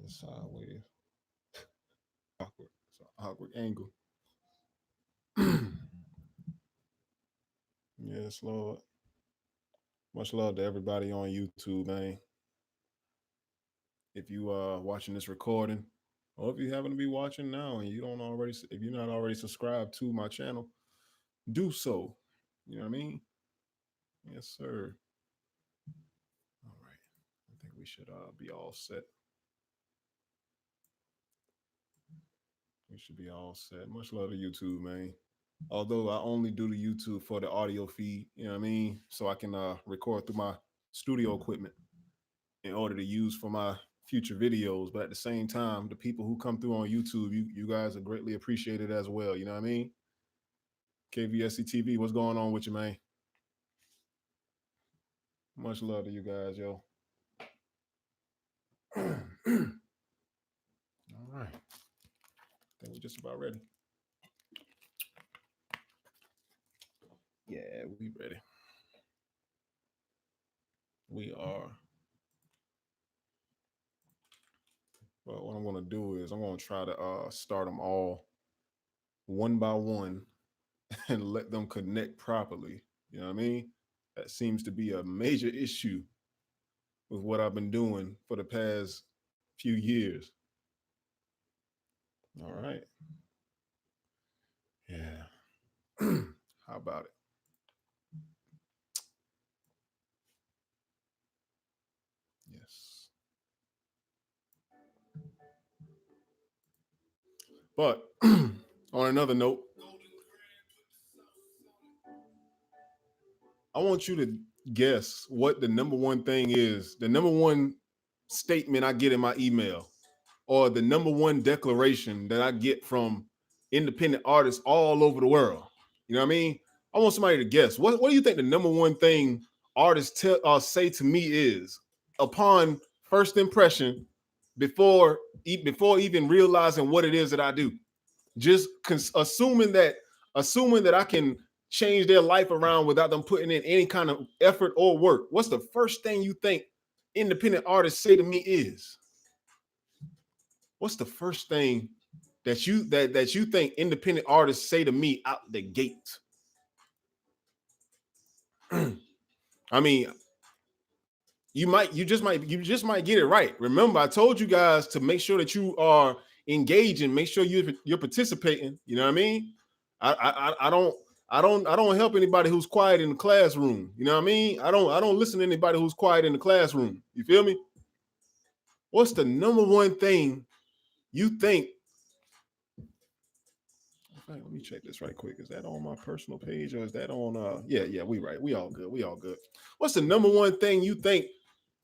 Sideways. Awkward. It's an awkward angle. Yes, Lord. Much love to everybody on YouTube, man. If you watching this recording, or if you happen to be watching now and you don't already, if you're not already subscribed to my channel, do so. You know what I mean? Yes, sir. All right. I think we should be all set. We should be all set. Much love to YouTube, man. Although I only do the YouTube for the audio feed, you know what I mean? So I can record through my studio equipment in order to use for my future videos. But at the same time, the people who come through on YouTube, you guys are greatly appreciated as well. You know what I mean? KVSC TV, what's going on with you, man? Much love to you guys, yo. All right. I think we're just about ready. Yeah, we ready. We are. Well, what I'm going to do is I'm going to try to start them all one by one and let them connect properly. You know what I mean? That seems to be a major issue with what I've been doing for the past few years. All right. Yeah. How about it? Yes. But on another note, I want you to guess what the number one thing is, the number one statement I get in my email, or the number one declaration that I get from independent artists all over the world. You know what I mean? I want somebody to guess. What do you think the number one thing artists say to me is upon first impression, before even realizing what it is that I do? Just assuming that I can change their life around without them putting in any kind of effort or work. What's the first thing you think independent artists say to me is? What's the first thing that you think independent artists say to me out the gate? I mean, you just might get it right. Remember, I told you guys to make sure that you are engaging, make sure you're participating. You know what I mean? I don't help anybody who's quiet in the classroom. You know what I mean? I don't listen to anybody who's quiet in the classroom. You feel me? What's the number one thing you think? Let me check this right quick. Is that on my personal page or is that on yeah, we right. We all good. What's the number one thing you think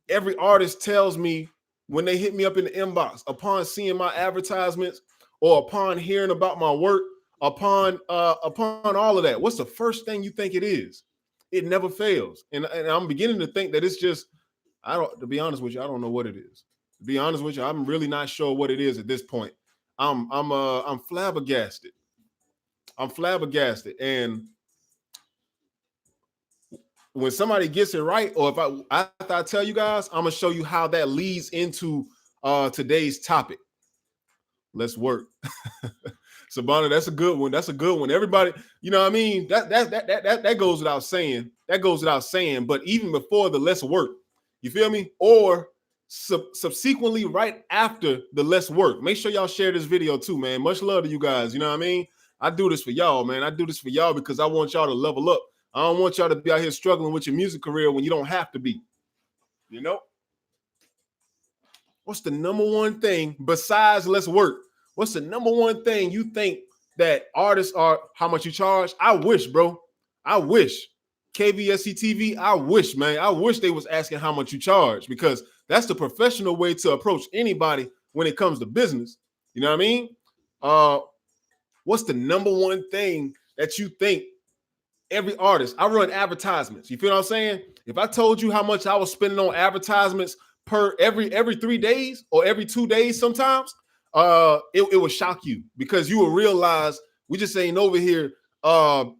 every artist tells me when they hit me up in the inbox upon seeing my advertisements or upon hearing about my work, upon all of that? What's the first thing you think it is? It never fails. And I'm beginning to think that it's just, to be honest with you, I don't know what it is. To be honest with you, I'm really not sure what it is at this point. I'm flabbergasted. I'm flabbergasted. And when somebody gets it right, or if after I tell you guys, I'm gonna show you how that leads into today's topic. Let's work. Sabana, that's a good one. That's a good one. Everybody, you know what I mean? That goes without saying. That goes without saying. But even before the let's work, you feel me? Or subsequently right after the let's work. Make sure y'all share this video too, man. Much love to you guys. You know what I mean? I do this for y'all, man. I do this for y'all because I want y'all to level up. I don't want y'all to be out here struggling with your music career when you don't have to be. You know? What's the number one thing besides let's work? What's the number one thing you think that artists are, how much you charge? I wish, bro. I wish. KVSC TV, I wish, man. I wish they was asking how much you charge, because that's the professional way to approach anybody when it comes to business. You know what I mean? What's the number one thing that you think every artist? I run advertisements. You feel what I'm saying? If I told you how much I was spending on advertisements per every 3 days or every 2 days sometimes, it would shock you, because you will realize we just ain't over here.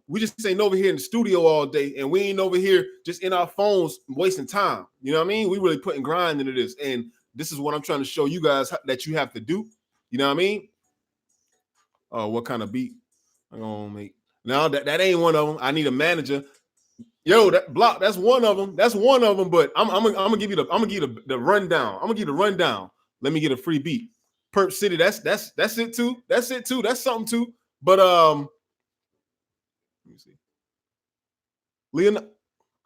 We just ain't over here in the studio all day, and we ain't over here just in our phones wasting time. You know what I mean? We really putting grind into this, and This is what I'm trying to show you guys that you have to do. You know what I mean? Oh, what kind of beat I'm gonna make? No, that ain't one of them. I need a manager. Yo, that block, that's one of them. That's one of them. But I'm gonna give you the rundown. I'm gonna give you the rundown. Let me get a free beat. Perp City, that's it too. That's it too. That's something too. But let me see. Leonard,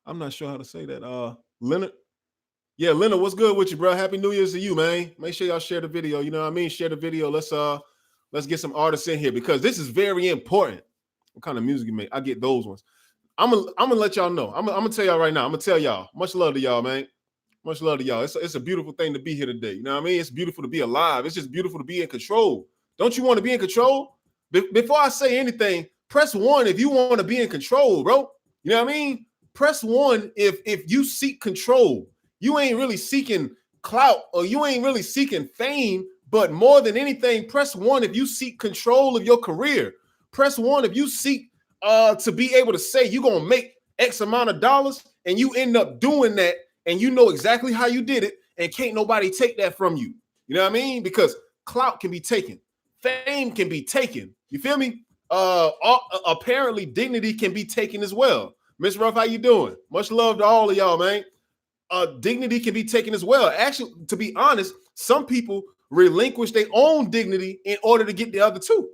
I'm not sure how to say that. Leonard. Yeah, Leonard, what's good with you, bro? Happy New Year's to you, man. Make sure y'all share the video. You know what I mean? Share the video. Let's get some artists in here because this is very important. What kind of music you make? I get those ones. I'm gonna let y'all know. I'm gonna tell y'all right now. I'm gonna tell y'all. Much love to y'all, man. Much love to y'all. It's a beautiful thing to be here today. You know what I mean? It's beautiful to be alive. It's just beautiful to be in control. Don't you want to be in control? Before I say anything, press 1 if you want to be in control, bro. You know what I mean? Press 1 if you seek control. You ain't really seeking clout or you ain't really seeking fame, but more than anything, press 1 if you seek control of your career. Press 1 if you seek to be able to say you're going to make X amount of dollars and you end up doing that and you know exactly how you did it and can't nobody take that from you. You know what I mean? Because clout can be taken. Fame can be taken. You feel me? Apparently dignity can be taken as well. Miss Ruff, how you doing? Much love to all of y'all, man. Dignity can be taken as well. Actually, to be honest, some people relinquish their own dignity in order to get the other two.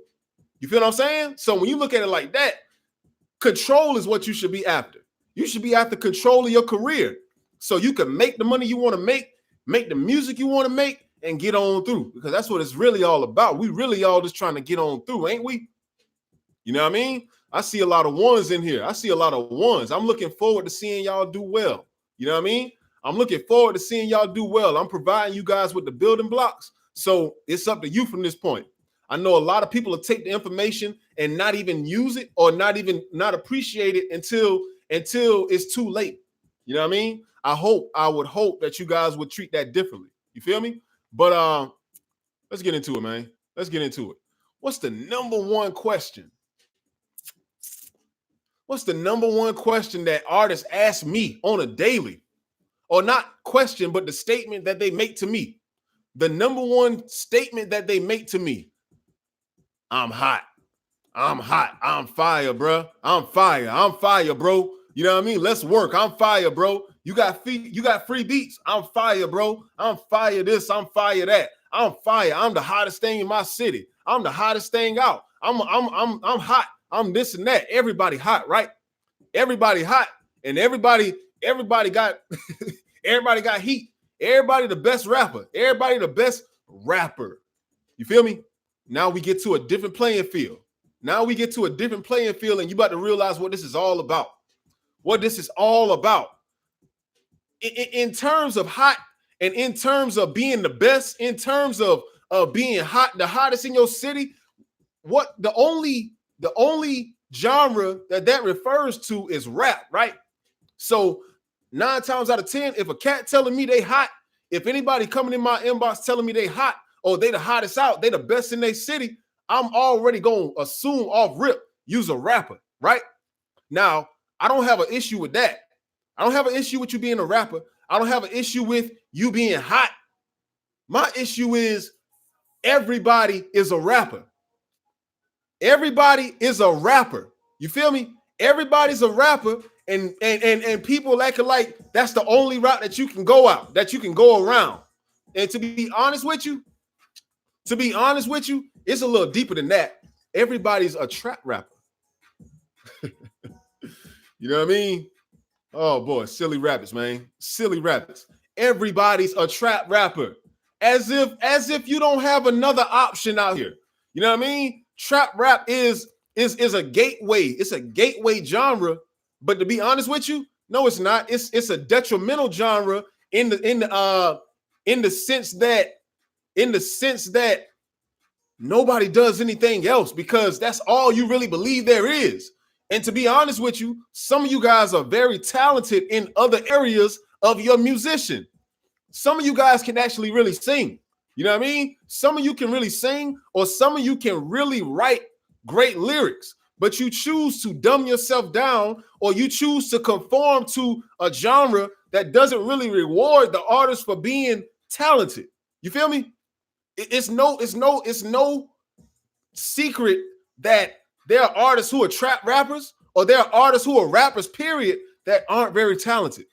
You feel what I'm saying? So when you look at it like that, control is what you should be after. You should be after control of your career so you can make the money you want to make the music you want to make, and get on through, because that's what it's really all about. We really all just trying to get on through, ain't we? You know what I mean? I see a lot of ones in here. I see a lot of ones. I'm looking forward to seeing y'all do well. You know what I mean? I'm looking forward to seeing y'all do well. I'm providing you guys with the building blocks. So it's up to you from this point. I know a lot of people will take the information and not even use it or not appreciate it until it's too late. You know what I mean? I would hope that you guys would treat that differently. You feel me? But let's get into it, man. Let's get into it. What's the number one question? What's the number one question that artists ask me on a daily? Or not question, but the statement that they make to me. The number one statement that they make to me. I'm hot. I'm hot. I'm fire, bro. I'm fire. I'm fire, bro. You know what I mean? Let's work. I'm fire, bro. You got free beats. I'm fire, bro. I'm fire this. I'm fire that. I'm fire. I'm the hottest thing in my city. I'm the hottest thing out. I'm hot. I'm this and that. Everybody hot, right? Everybody hot, and everybody got everybody got heat. Everybody the best rapper. Everybody the best rapper. You feel me? Now we get to a different playing field. Now we get to a different playing field, and you about to realize what this is all about. What this is all about. In terms of hot, and in terms of being the best, in terms of being hot, the hottest in your city, what the only genre that refers to is rap, right? So 9 times out of 10, if a cat telling me they hot, if anybody coming in my inbox telling me they hot, or they the hottest out, they the best in their city, I'm already going to assume off rip, use a rapper, right? Now, I don't have an issue with that. I don't have an issue with you being a rapper. I don't have an issue with you being hot. My issue is everybody is a rapper. Everybody is a rapper. You feel me? Everybody's a rapper, and people acting like that's the only route that you can go out, that you can go around. And to be honest with you, it's a little deeper than that. Everybody's a trap rapper. You know what I mean? Oh boy, silly rabbits, man. Silly rabbits. Everybody's a trap rapper. As if you don't have another option out here. You know what I mean? Trap rap is a gateway. It's a gateway genre, but to be honest with you, no, it's not. It's a detrimental genre in the sense that nobody does anything else, because that's all you really believe there is. And to be honest with you, some of you guys are very talented in other areas of your musician. Some of you guys can actually really sing. You know what I mean? Some of you can really sing, or some of you can really write great lyrics, but you choose to dumb yourself down, or you choose to conform to a genre that doesn't really reward the artist for being talented. You feel me? It's no secret that there are artists who are trap rappers, or there are artists who are rappers, period, that aren't very talented.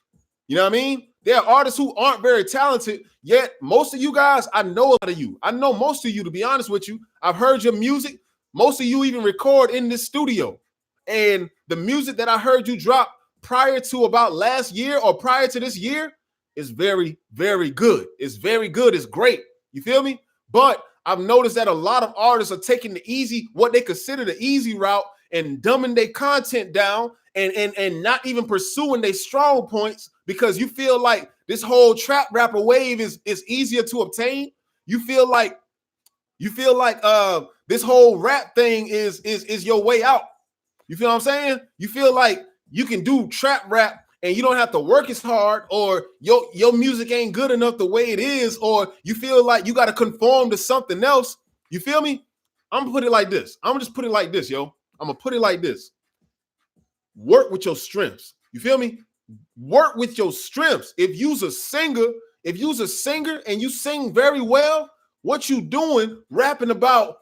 You know what I mean? There are artists who aren't very talented, yet most of you guys, I know a lot of you. I know most of you, to be honest with you. I've heard your music. Most of you even record in this studio. And the music that I heard you drop prior to about last year or prior to this year is very, very good. It's very good. It's great. You feel me? But I've noticed that a lot of artists are taking the easy, what they consider the easy route, and dumbing their content down and not even pursuing their strong points because you feel like this whole trap rapper wave is easier to obtain. You feel like this whole rap thing is your way out. You feel what I'm saying? You feel like you can do trap rap and you don't have to work as hard, or your music ain't good enough the way it is, or you feel like you got to conform to something else. You feel me? I'm gonna put it like this. I'm gonna just put it like this, yo. I'm gonna put it like this. Work with your strengths. You feel me? Work with your strengths. If you's a singer and you sing very well, what you doing rapping about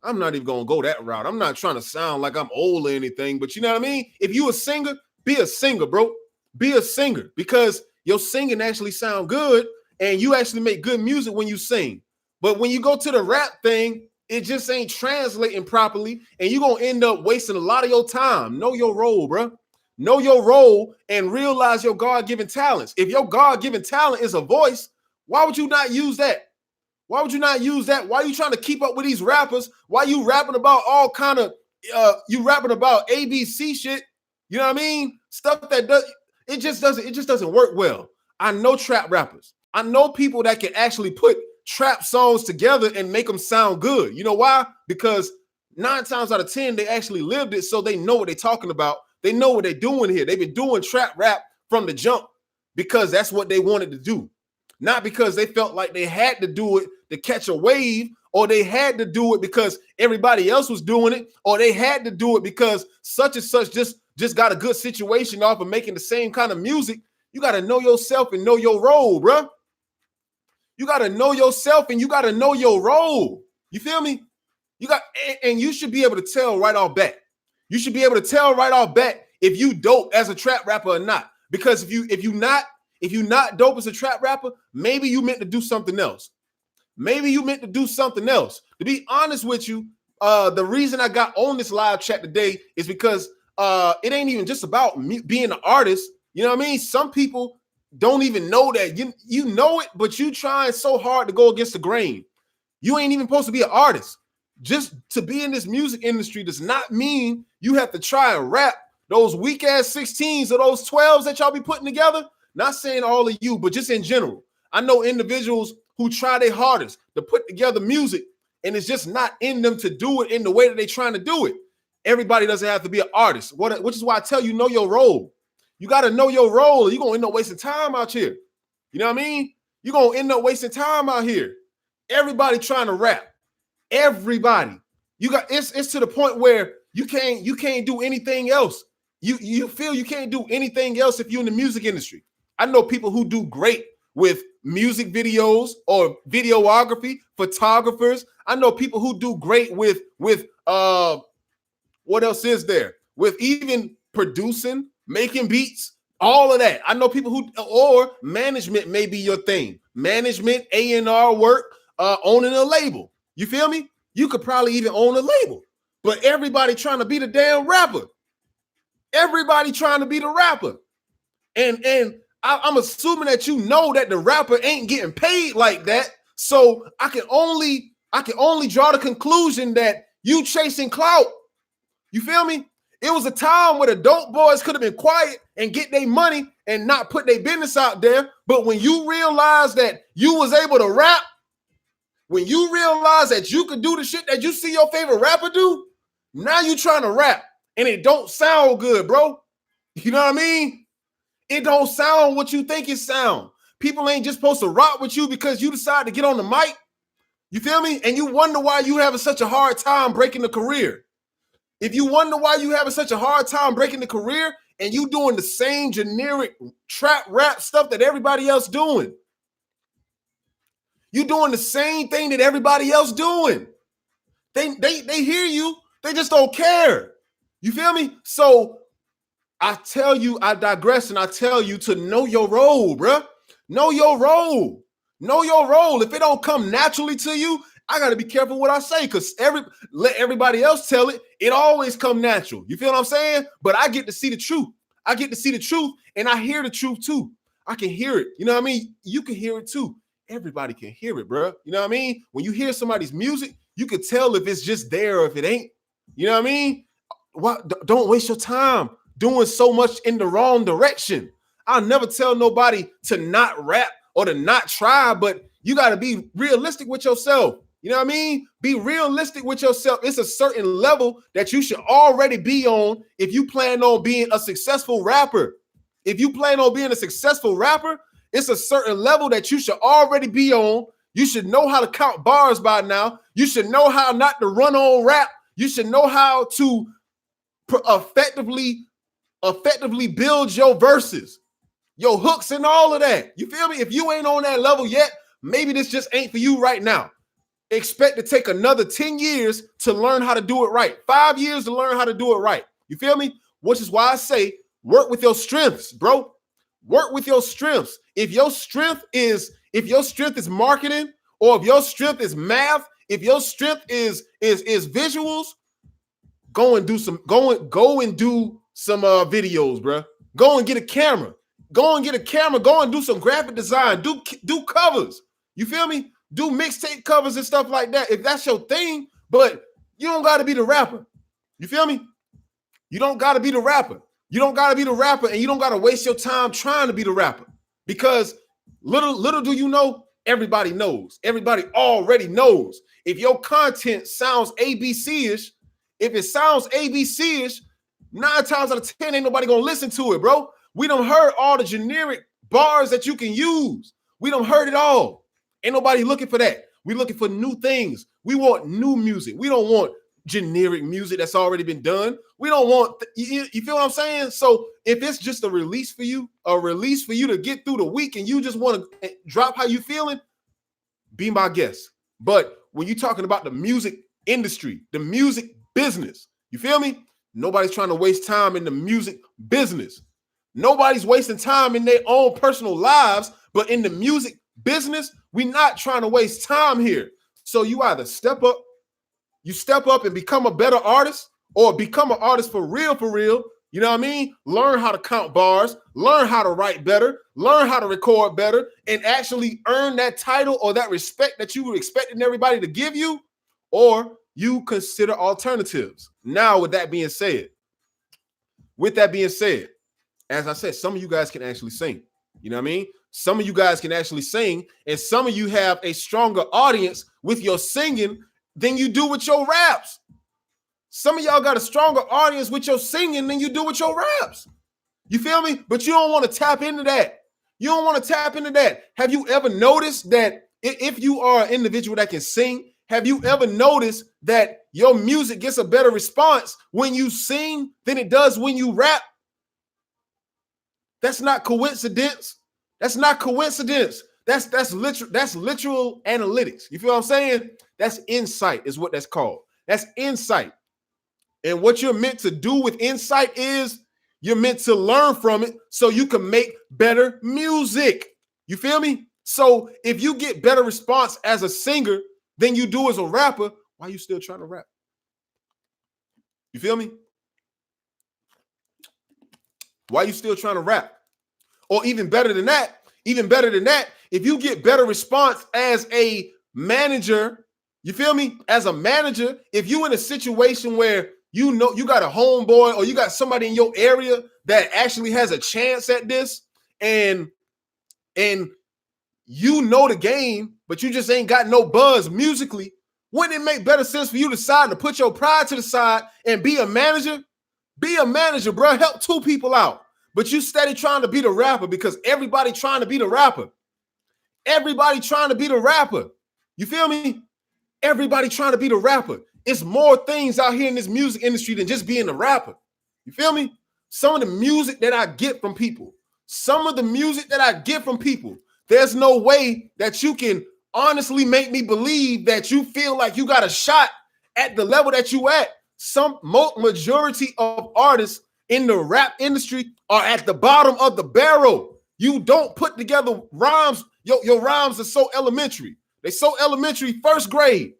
I'm not even gonna go that route. I'm not trying to sound like I'm old or anything, but you know what I mean? If you a singer, be a singer, bro. Be a singer, because your singing actually sound good and you actually make good music when you sing. But when you go to the rap thing, it just ain't translating properly, and you're gonna end up wasting a lot of your time. Know your role, bro. Know your role and realize your God-given talents. If your God-given talent is a voice, why would you not use that? Why would you not use that? Why are you trying to keep up with these rappers? Why you rapping about all kind of you rapping about ABC shit? You know what I mean? Stuff that just doesn't work well. I know trap rappers. I know people that can actually put trap songs together and make them sound good. You know why? Because 9 times out of 10 they actually lived it, so they know what they're talking about. They know what they're doing here. They've been doing trap rap from the jump because that's what they wanted to do. Not because they felt like they had to do it to catch a wave, or they had to do it because everybody else was doing it, or they had to do it because such and such just got a good situation off of making the same kind of music. You got to know yourself and know your role, bro. You got to know yourself and you got to know your role. You feel me? And you should be able to tell right off bat. You should be able to tell right off bat if you dope as a trap rapper or not. Because if you not dope as a trap rapper, maybe you meant to do something else. Maybe you meant to do something else. To be honest with you, the reason I got on this live chat today is because it ain't even just about me being an artist. You know what I mean? Some people don't even know that. You know it, but you trying so hard to go against the grain. You ain't even supposed to be an artist. Just to be in this music industry does not mean you have to try and rap those weak ass 16s or those 12s that y'all be putting together. Not saying all of you, but just in general. I know individuals who try their hardest to put together music, and it's just not in them to do it in the way that they're trying to do it. Everybody doesn't have to be an artist, which is why I tell you, know your role. You got to know your role, or you're going to end up wasting time out here. You know what I mean? You're going to end up wasting time out here. Everybody trying to rap. Everybody. It's to the point where you can't do anything else. You feel you can't do anything else if you're in the music industry. I know people who do great with music videos or videography, photographers. I know people who do great with what else is there? With even producing, making beats, all of that. I know people or management may be your thing. Management, A&R work, owning a label. You feel me? You could probably even own a label. But everybody trying to be the damn rapper. Everybody trying to be the rapper. And I'm assuming that you know that the rapper ain't getting paid like that. So I can only draw the conclusion that you chasing clout. You feel me? It was a time where the dope boys could have been quiet and get their money and not put their business out there. But when you realize that you was able to rap, when you realize that you could do the shit that you see your favorite rapper do, now you trying to rap and it don't sound good, bro. You know what I mean? It don't sound what you think it sound. People ain't just supposed to rock with you because you decide to get on the mic. You feel me? And you wonder why you having such a hard time breaking the career. If you wonder why you having such a hard time breaking the career, and you doing the same generic trap rap stuff that everybody else doing. You doing the same thing that everybody else doing. They hear you. They just don't care. You feel me? So I tell you, I digress, and I tell you to know your role, bruh. Know your role. Know your role. If it don't come naturally to you, I got to be careful what I say, because let everybody else tell it. It always come natural. You feel what I'm saying? But I get to see the truth. I get to see the truth, and I hear the truth too. I can hear it. You know what I mean? You can hear it too. Everybody can hear it, bro. You know what I mean? When you hear somebody's music, you can tell if it's just there or if it ain't. You know what I mean? Don't waste your time doing so much in the wrong direction. I'll never tell nobody to not rap or to not try, but you got to be realistic with yourself. You know what I mean? Be realistic with yourself. It's a certain level that you should already be on if you plan on being a successful rapper. If you plan on being a successful rapper, it's a certain level that you should already be on. You should know how to count bars by now. You should know how not to run on rap. You should know how to effectively build your verses, your hooks, and all of that. You feel me? If you ain't on that level yet, maybe this just ain't for you right now. Expect to take another 10 years to learn how to do it right. 5 years to learn how to do it right. You feel me? Which is why I say work with your strengths, bro. Work with your strengths. If your strength is marketing, or if your strength is math, if your strength is visuals, go and do some videos, bro. Go and get a camera. Go and do some graphic design. Do covers. You feel me? Do mixtape covers and stuff like that if that's your thing, but you don't got to be the rapper. You feel me? You don't got to be the rapper. You don't got to be the rapper, and you don't got to waste your time trying to be the rapper, because little do you know, everybody knows. Everybody already knows. If your content sounds ABC-ish, if it sounds ABC-ish, 9 times out of 10 ain't nobody gonna listen to it, bro. We done heard all the generic bars that you can use. We done heard it all. Ain't nobody looking for that. We looking for new things. We want new music. We don't want generic music that's already been done. We don't want, you feel what I'm saying? So if it's just a release for you to get through the week, and you just want to drop how you feeling, be my guest. But when you're talking about the music industry, the music business, you feel me? Nobody's trying to waste time in the music business. Nobody's wasting time in their own personal lives, but in the music business, we're not trying to waste time here. So you either step up and become a better artist, or become an artist for real. You know what I mean? Learn how to count bars, learn how to write better, learn how to record better, and actually earn that title or that respect that you were expecting everybody to give you, or you consider alternatives. Now, with that being said, as I said, some of you guys can actually sing. You know what I mean? Some of you guys can actually sing, and some of you have a stronger audience with your singing than you do with your raps. Some of y'all got a stronger audience with your singing than you do with your raps. You feel me? But you don't want to tap into that. Have you ever noticed that if you are an individual that can sing, have you ever noticed that your music gets a better response when you sing than it does when you rap? That's not coincidence. That's literal analytics. You feel what I'm saying? That's insight is what that's called. That's insight. And what you're meant to do with insight is you're meant to learn from it so you can make better music. You feel me? So if you get better response as a singer than you do as a rapper, why are you still trying to rap? You feel me? Why are you still trying to rap? Or even better than that, if you get better response as a manager, you feel me? As a manager, if you in a situation where you know you got a homeboy or you got somebody in your area that actually has a chance at this, and you know the game, but you just ain't got no buzz musically, wouldn't it make better sense for you to decide to put your pride to the side and be a manager? Be a manager, bro. Help 2 people out. But you steady trying to be the rapper because everybody trying to be the rapper. You feel me? Everybody trying to be the rapper. It's more things out here in this music industry than just being a rapper. You feel me? some of the music that I get from people, there's no way that you can honestly make me believe that you feel like you got a shot at the level that you at. Some majority of artists in the rap industry are at the bottom of the barrel. You don't put together rhymes. Your rhymes are so elementary. They so elementary, first grade,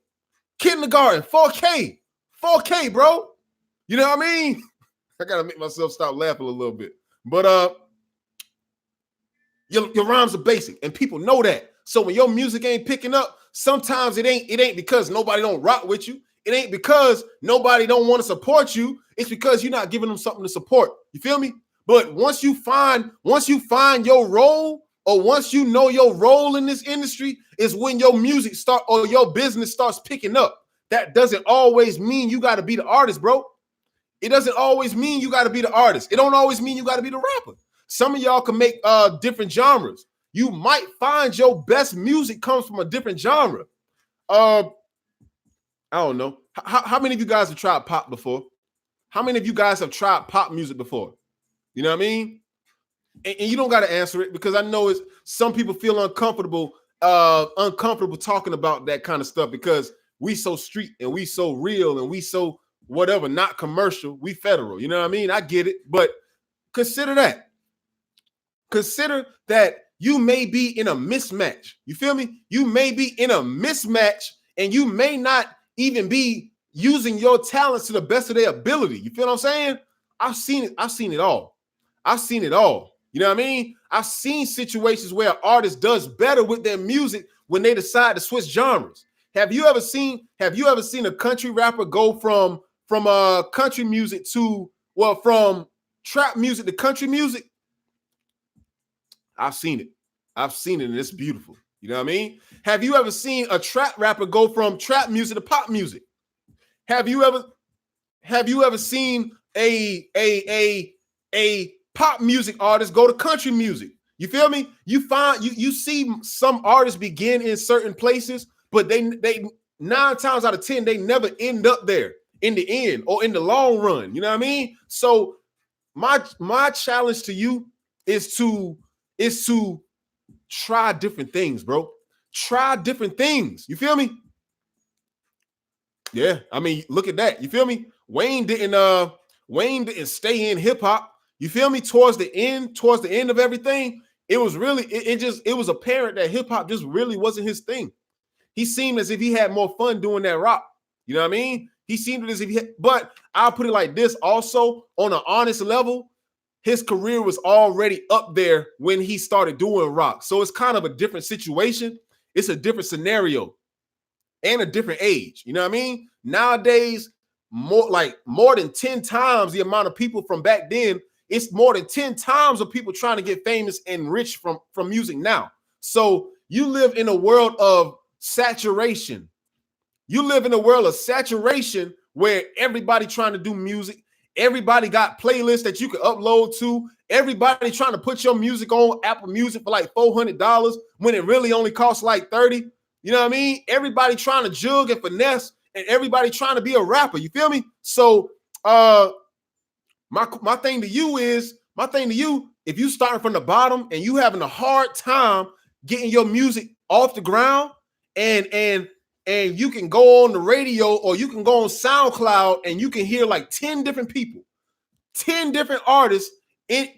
kindergarten, 4K, bro. You know what I mean? I gotta make myself stop laughing a little bit. But your rhymes are basic, and people know that. So when your music ain't picking up, sometimes it ain't because nobody don't rock with you. It ain't because nobody don't want to support you. It's because you're not giving them something to support. You feel me? But once you find your role, or once you know your role in this industry, is when your music start or your business starts picking up. That doesn't always mean you got to be the artist, bro. It doesn't always mean you got to be the artist. It don't always mean you got to be the rapper. Some of y'all can make different genres. You might find your best music comes from a different genre. I don't know. How many of you guys have tried pop before? How many of you guys have tried pop music before? You know what I mean? And you don't got to answer it, because I know it's some people feel uncomfortable talking about that kind of stuff, because we so street and we so real and we so whatever, not commercial, we federal. You know what I mean? I get it, but consider that. Consider that you may be in a mismatch. You feel me? You may be in a mismatch, and you may not even be using your talents to the best of their ability. You feel what I'm saying? I've seen it all. You know what I mean? I've seen situations where an artist does better with their music when they decide to switch genres. Have you ever seen a country rapper go from country music to, from trap music to country music? I've seen it, and it's beautiful. You know what I mean? Have you ever seen a trap rapper go from trap music to pop music? Have you ever seen a pop music artist go to country music? You feel me? You see some artists begin in certain places, but they 9 times out of 10 they never end up there in the end or in the long run. You know what I mean? So my challenge to you is to try different things, bro. Try different things. You feel me? Yeah, I mean, look at that. You feel me? Wayne didn't stay in hip hop. You feel me? Towards the end of everything, it was really it was apparent that hip hop just really wasn't his thing. He seemed as if he had more fun doing that rock. You know what I mean? He seemed as if but I'll put it like this also, on an honest level, his career was already up there when he started doing rock. So it's kind of a different situation. It's a different scenario and a different age. You know what I mean? Nowadays, more than 10 times the amount of people from back then. It's more than 10 times of people trying to get famous and rich from music now. So you live in a world of saturation. You live in a world of saturation where everybody trying to do music. Everybody got playlists that you can upload to. Everybody trying to put your music on Apple Music for like $400 when it really only costs like $30. You know what I mean? Everybody trying to jug and finesse, and everybody trying to be a rapper. You feel me? So my thing to you, if you starting from the bottom and you having a hard time getting your music off the ground, and you can go on the radio or you can go on SoundCloud and you can hear like 10 different people, 10 different artists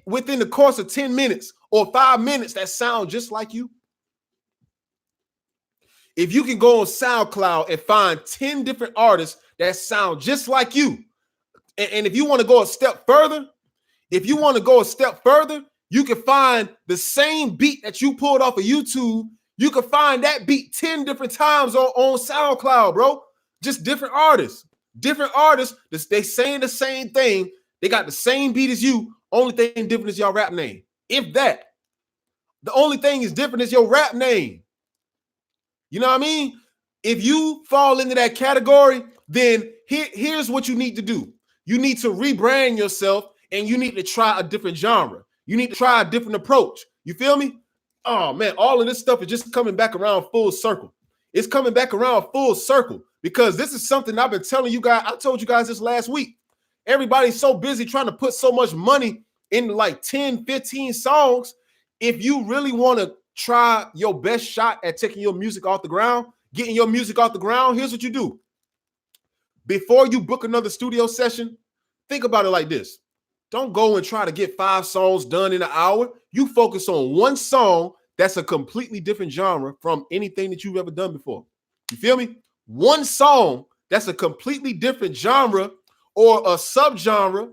within the course of 10 minutes or 5 minutes that sound just like you. If you can go on SoundCloud and find 10 different artists that sound just like you, and if you want to go a step further, you can find the same beat that you pulled off of YouTube. You can find that beat 10 different times on SoundCloud, bro. Just different artists. They saying the same thing. They got the same beat as you. Only thing different is your rap name. If that. The only thing is different is your rap name. You know what I mean? If you fall into that category, then here's what you need to do. You need to rebrand yourself, and you need to try a different genre. You need to try a different approach. You feel me? Oh, man, all of this stuff is just coming back around full circle. It's coming back around full circle because this is something I've been telling you guys. I told you guys this last week. Everybody's so busy trying to put so much money into like 10, 15 songs. If you really want to try your best shot at taking your music off the ground, getting your music off the ground, here's what you do. Before you book another studio session, think about it like this. Don't go and try to get 5 songs done in an hour. You focus on one song that's a completely different genre from anything that you've ever done before. You feel me? One song that's a completely different genre or a subgenre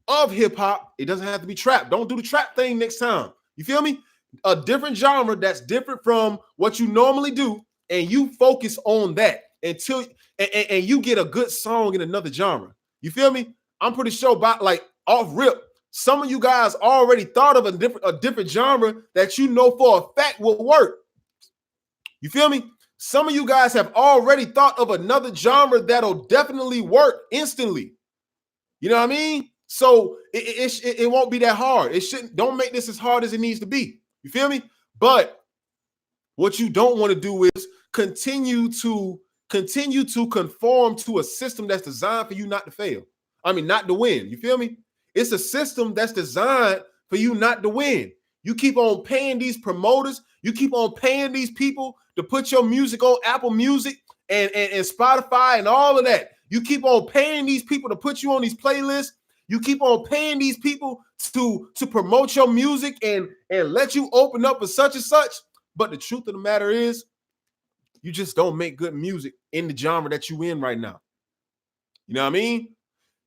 of hip hop. It doesn't have to be trap. Don't do the trap thing next time. You feel me? A different genre that's different from what you normally do, and you focus on that until and you get a good song in another genre. You feel me? I'm pretty sure about like off rip, some of you guys already thought of a different genre that you know for a fact will work. You feel me? Some of you guys have already thought of another genre that'll definitely work instantly. You know what I mean? So it won't be that hard. It shouldn't. Don't make this as hard as it needs to be. You feel me? But what you don't want to do is continue to conform to a system that's designed for you not to fail. I mean, not to win. You feel me? It's a system that's designed for you not to win. You keep on paying these promoters. You keep on paying these people to put your music on Apple Music and Spotify and all of that. You keep on paying these people to put you on these playlists. You keep on paying these people to promote your music and let you open up for such and such. But the truth of the matter is, you just don't make good music in the genre that you in right now. You know what I mean?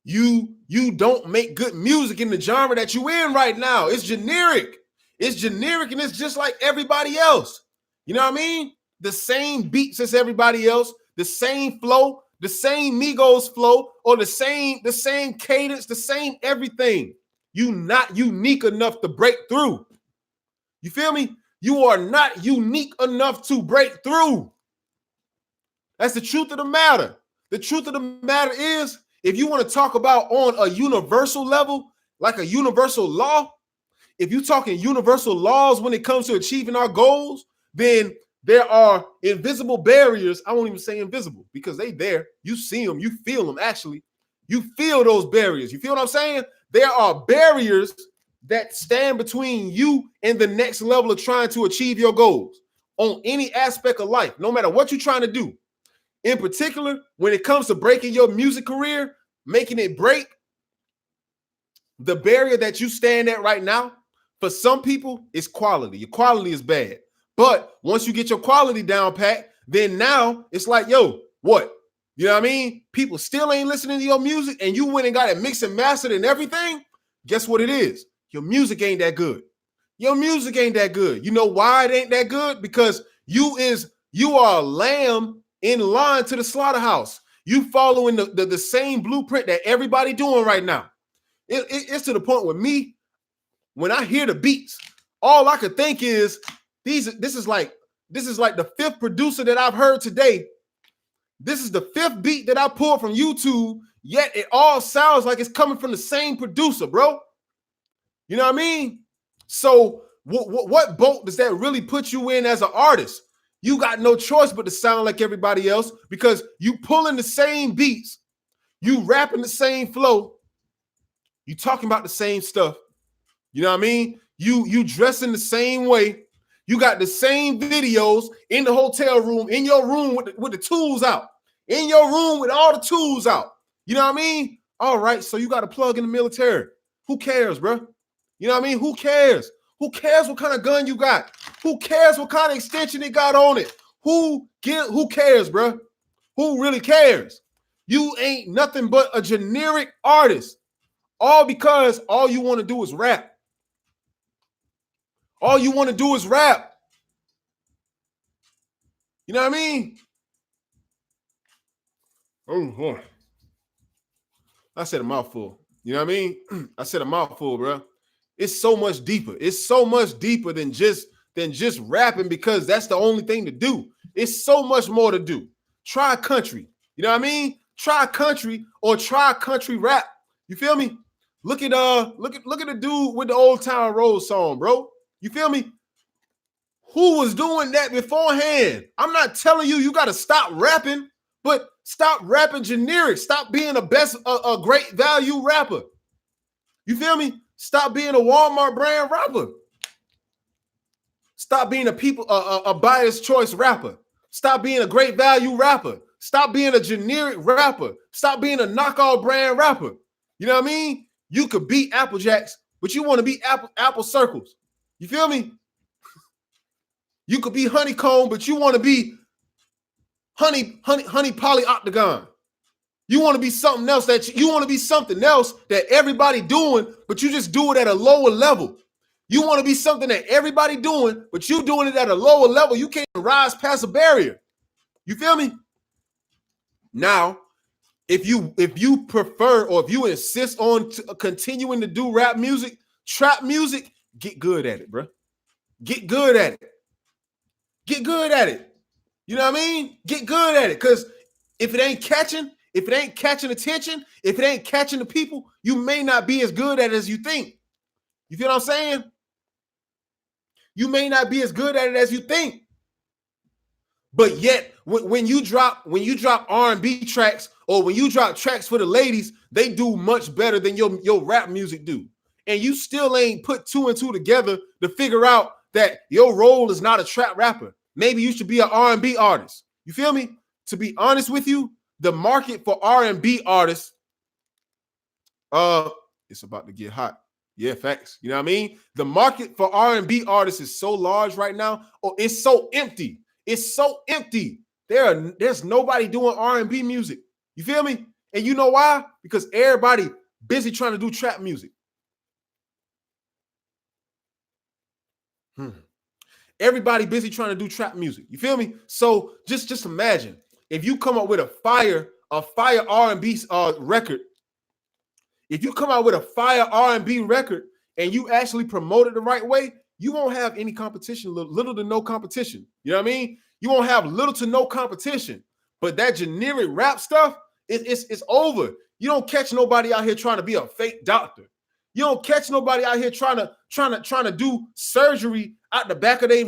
You don't make good music in the genre that you in right now. It's generic. It's generic and it's just like everybody else. You know what I mean? The same beats as everybody else, the same flow, the same Migos flow, or the same cadence, the same everything. You not unique enough to break through. You feel me? You are not unique enough to break through. That's the truth of the matter. The truth of the matter is, if you want to talk about on a universal level, like a universal law, if you're talking universal laws when it comes to achieving our goals, then there are invisible barriers. I won't even say invisible because they there. You see them, you feel them. Actually, you feel those barriers. You feel what I'm saying? There are barriers that stand between you and the next level of trying to achieve your goals on any aspect of life, no matter what you're trying to do. In particular, when it comes to breaking your music career, making it break, the barrier that you stand at right now, for some people, is quality. Your quality is bad. But once you get your quality down pat, then now it's like, yo, what? You know what I mean? People still ain't listening to your music and you went and got it mixed and mastered and everything. Guess what it is? Your music ain't that good. Your music ain't that good. You know why it ain't that good? Because you are a lamb in line to the slaughterhouse. You following the same blueprint that everybody doing right now. It's to the point with me, when I hear the beats, all I could think is this is like the 5th producer that I've heard today. This is the 5th beat that I pulled from YouTube, yet it all sounds like it's coming from the same producer, bro. You know what I mean? So what boat does that really put you in as an artist? You got no choice but to sound like everybody else because you pulling the same beats, you rapping the same flow, you talking about the same stuff. You know what I mean? You dressing the same way. You got the same videos in the hotel room, in your room with the tools out, in your room with all the tools out. You know what I mean? All right, so you got a plug in the military. Who cares, bro? You know what I mean? Who cares? Who cares what kind of gun you got? Who cares what kind of extension it got on it? Who cares, bro? Who really cares? You ain't nothing but a generic artist. All because all you want to do is rap. All you want to do is rap. You know what I mean? Oh, boy. I said a mouthful. You know what I mean? I said a mouthful, bro. It's so much deeper. It's so much deeper than just rapping because that's the only thing to do. It's so much more to do. Try country. You know what I mean? Try country or try country rap. You feel me? Look at the dude with the Old Town Road song, bro. You feel me? Who was doing that beforehand? I'm not telling you got to stop rapping, but Stop rapping generic. Stop being a great value rapper. You feel me? Stop being a Walmart brand rapper. Stop being a biased choice rapper. Stop being a great value rapper. Stop being a generic rapper. Stop being a knockoff brand rapper. You know what I mean? You could beat Apple Jacks, but you want to be apple circles. You feel me? You could be honeycomb, but you want to be honey poly octagon. You want to be something else that everybody doing, but you just do it at a lower level. You want to be something that everybody doing, but you doing it at a lower level. You can't rise past a barrier. You feel me? Now, if you prefer or if you insist on continuing to do rap music, trap music, get good at it, bro. Get good at it. Get good at it. You know what I mean? Get good at it. Because if it ain't catching attention, if it ain't catching the people, you may not be as good at it as you think. You feel what I'm saying? You may not be as good at it as you think. But yet, when you drop R&B tracks or when you drop tracks for the ladies, they do much better than your rap music do. And you still ain't put two and two together to figure out that your role is not a trap rapper. Maybe you should be an R&B artist. You feel me? To be honest with you, the market for R&B artists, it's about to get hot. Yeah, facts. You know what I mean? The market for R&B artists is so large right now. Oh, it's so empty. It's so empty. There's nobody doing R&B music. You feel me? And you know why? Because everybody busy trying to do trap music. Everybody busy trying to do trap music. You feel me? So just imagine if you come up with a fire R&B record. If you come out with a fire R&B record and you actually promote it the right way, you won't have any competition, little to no competition. You know what I mean? You won't have little to no competition. But that generic rap stuff, it's over. You don't catch nobody out here trying to be a fake doctor. You don't catch nobody out here trying to do surgery out the back of they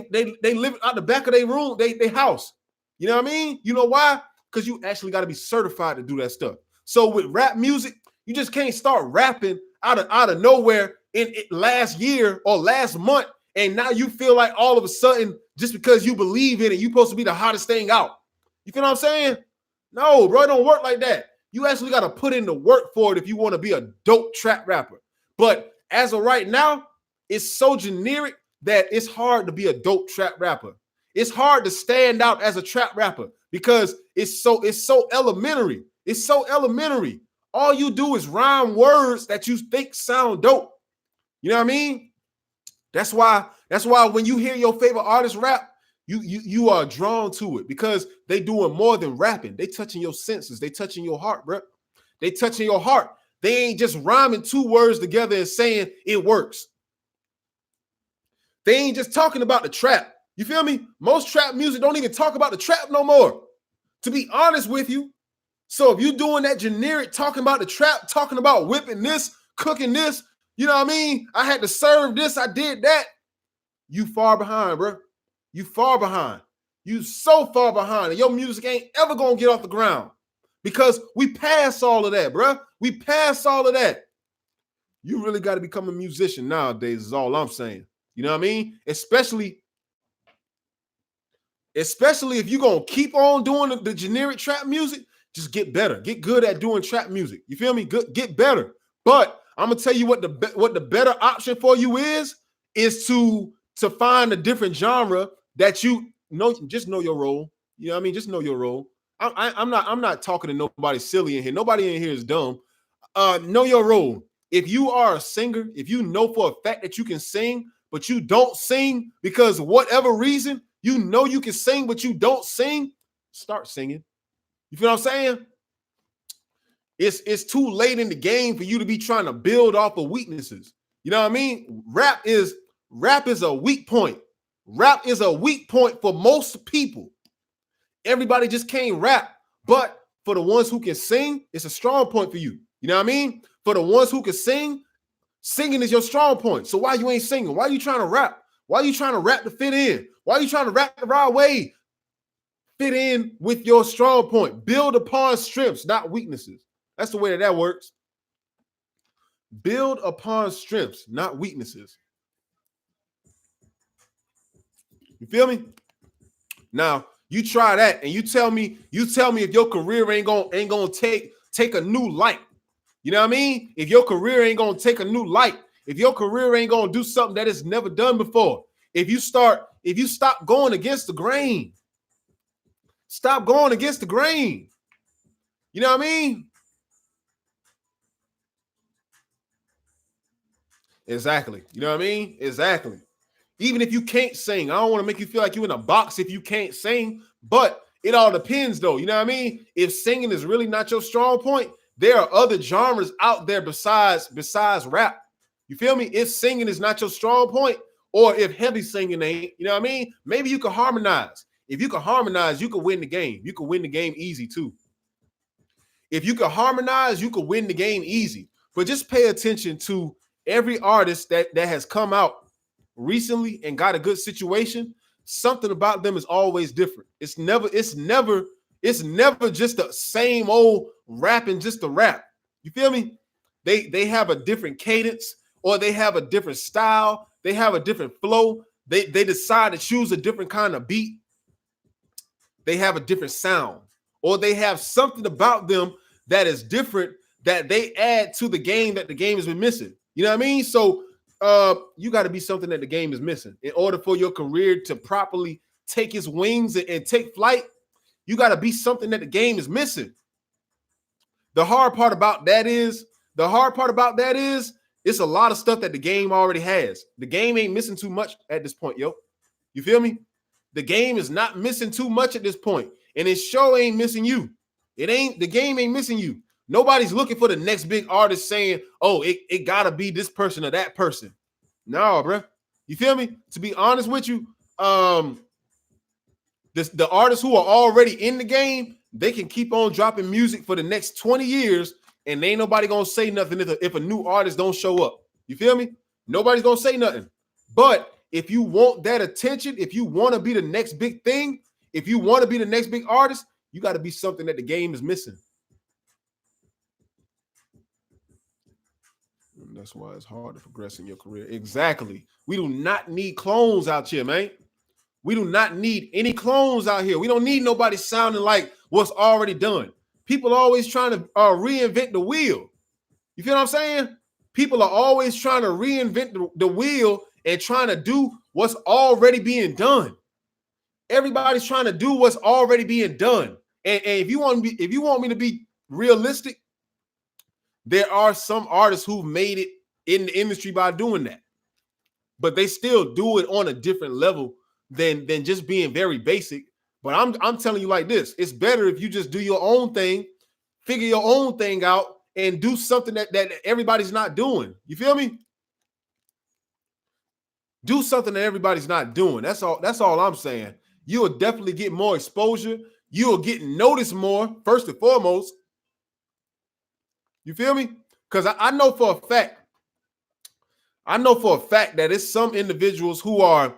live out the back of their room, they house. You know what I mean? You know why? Because you actually got to be certified to do that stuff. So with rap music, you just can't start rapping out of nowhere in last year or last month, and now you feel like all of a sudden, just because you believe in it, you're supposed to be the hottest thing out. You feel what I'm saying? No, bro, it don't work like that. You actually got to put in the work for it if you want to be a dope trap rapper. But as of right now, it's so generic that it's hard to be a dope trap rapper. It's hard to stand out as a trap rapper because it's so elementary. It's so elementary. All you do is rhyme words that you think sound dope. You know what I mean? That's why when you hear your favorite artist rap, you are drawn to it because they doing more than rapping. They touching your senses. They touching your heart, bro. They touching your heart. They ain't just rhyming two words together and saying it works. They ain't just talking about the trap. You feel me? Most trap music don't even talk about the trap no more. To be honest with you. So if you're doing that generic talking about the trap, talking about whipping this, cooking this, you know what I mean? I had to serve this, I did that. You far behind, bro. You far behind. You so far behind. And your music ain't ever gonna get off the ground because we pass all of that, bro. We pass all of that. You really got to become a musician nowadays is all I'm saying. You know what I mean? Especially if you're going to keep on doing the generic trap music, just get better. Get good at doing trap music. You feel me? Good, get better. But I'm going to tell you what the better option for you is to find a different genre that you know, just know your role. You know what I mean? Just know your role. I'm not talking to nobody silly in here. Nobody in here is dumb. Know your role. If you are a singer, if you know for a fact that you can sing, but you don't sing because whatever reason, you know you can sing, but you don't sing, start singing. You feel what I'm saying? It's too late in the game for you to be trying to build off of weaknesses. You know what I mean? Rap is a weak point. Rap is a weak point for most people. Everybody just can't rap, but for the ones who can sing, it's a strong point for you. You know what I mean? For the ones who can sing, singing is your strong point. So why you ain't singing? Why are you trying to rap? Why are you trying to rap to fit in? Why are you trying to rap the right way? fit in with your strong point. Build upon strengths, not weaknesses. That's the way that works. Build upon strengths, not weaknesses. You feel me? Now you try that, and you tell me if your career ain't gonna take a new light. You know what I mean? If your career ain't gonna take a new light, if your career ain't gonna do something that it's never done before, if you stop going against the grain, stop going against the grain. You know what I mean? Exactly. You know what I mean? Exactly. Even if you can't sing, I don't want to make you feel like you're in a box if you can't sing, but it all depends though. You know what I mean? If singing is really not your strong point, there are other genres out there besides rap. You feel me? If singing is not your strong point, or if heavy singing ain't, you know what I mean? Maybe you can harmonize. If you can harmonize, you can win the game. You can win the game easy too. If you can harmonize, you can win the game easy. But just pay attention to every artist that has come out recently and got a good situation. Something about them is always different. It's never just the same old rapping, just the rap. You feel me? They have a different cadence, or they have a different style. They have a different flow. They decide to choose a different kind of beat. They have a different sound, or they have something about them that is different that they add to the game that the game has been missing. You know what I mean? So you got to be something that the game is missing in order for your career to properly take its wings and take flight. You got to be something that the game is missing. The hard part about that is it's a lot of stuff that the game already has. The game ain't missing too much at this point, yo. You feel me? The game is not missing too much at this point, and it sure ain't missing you. The game ain't missing you. Nobody's looking for the next big artist saying, oh, it gotta be this person or that person. No, bro. You feel me? To be honest with you, the artists who are already in the game, they can keep on dropping music for the next 20 years, and ain't nobody gonna say nothing if a new artist don't show up. You feel me? Nobody's gonna say nothing. But if you want that attention, if you want to be the next big thing, if you want to be the next big artist, you got to be something that the game is missing. And that's why it's hard to progress in your career. Exactly. We do not need clones out here, man. We do not need any clones out here. We don't need nobody sounding like what's already done. People are always trying to reinvent the wheel. You feel what I'm saying? People are always trying to reinvent the wheel and trying to do what's already being done. Everybody's trying to do what's already being done. And if you want me to be realistic, there are some artists who've made it in the industry by doing that, but they still do it on a different level than just being very basic. But I'm telling you like this: it's better if you just do your own thing, figure your own thing out, and do something that everybody's not doing. You feel me? Do something that everybody's not doing. That's all I'm saying. You will definitely get more exposure. You will get noticed more, first and foremost. You feel me? Because I know for a fact that it's some individuals who are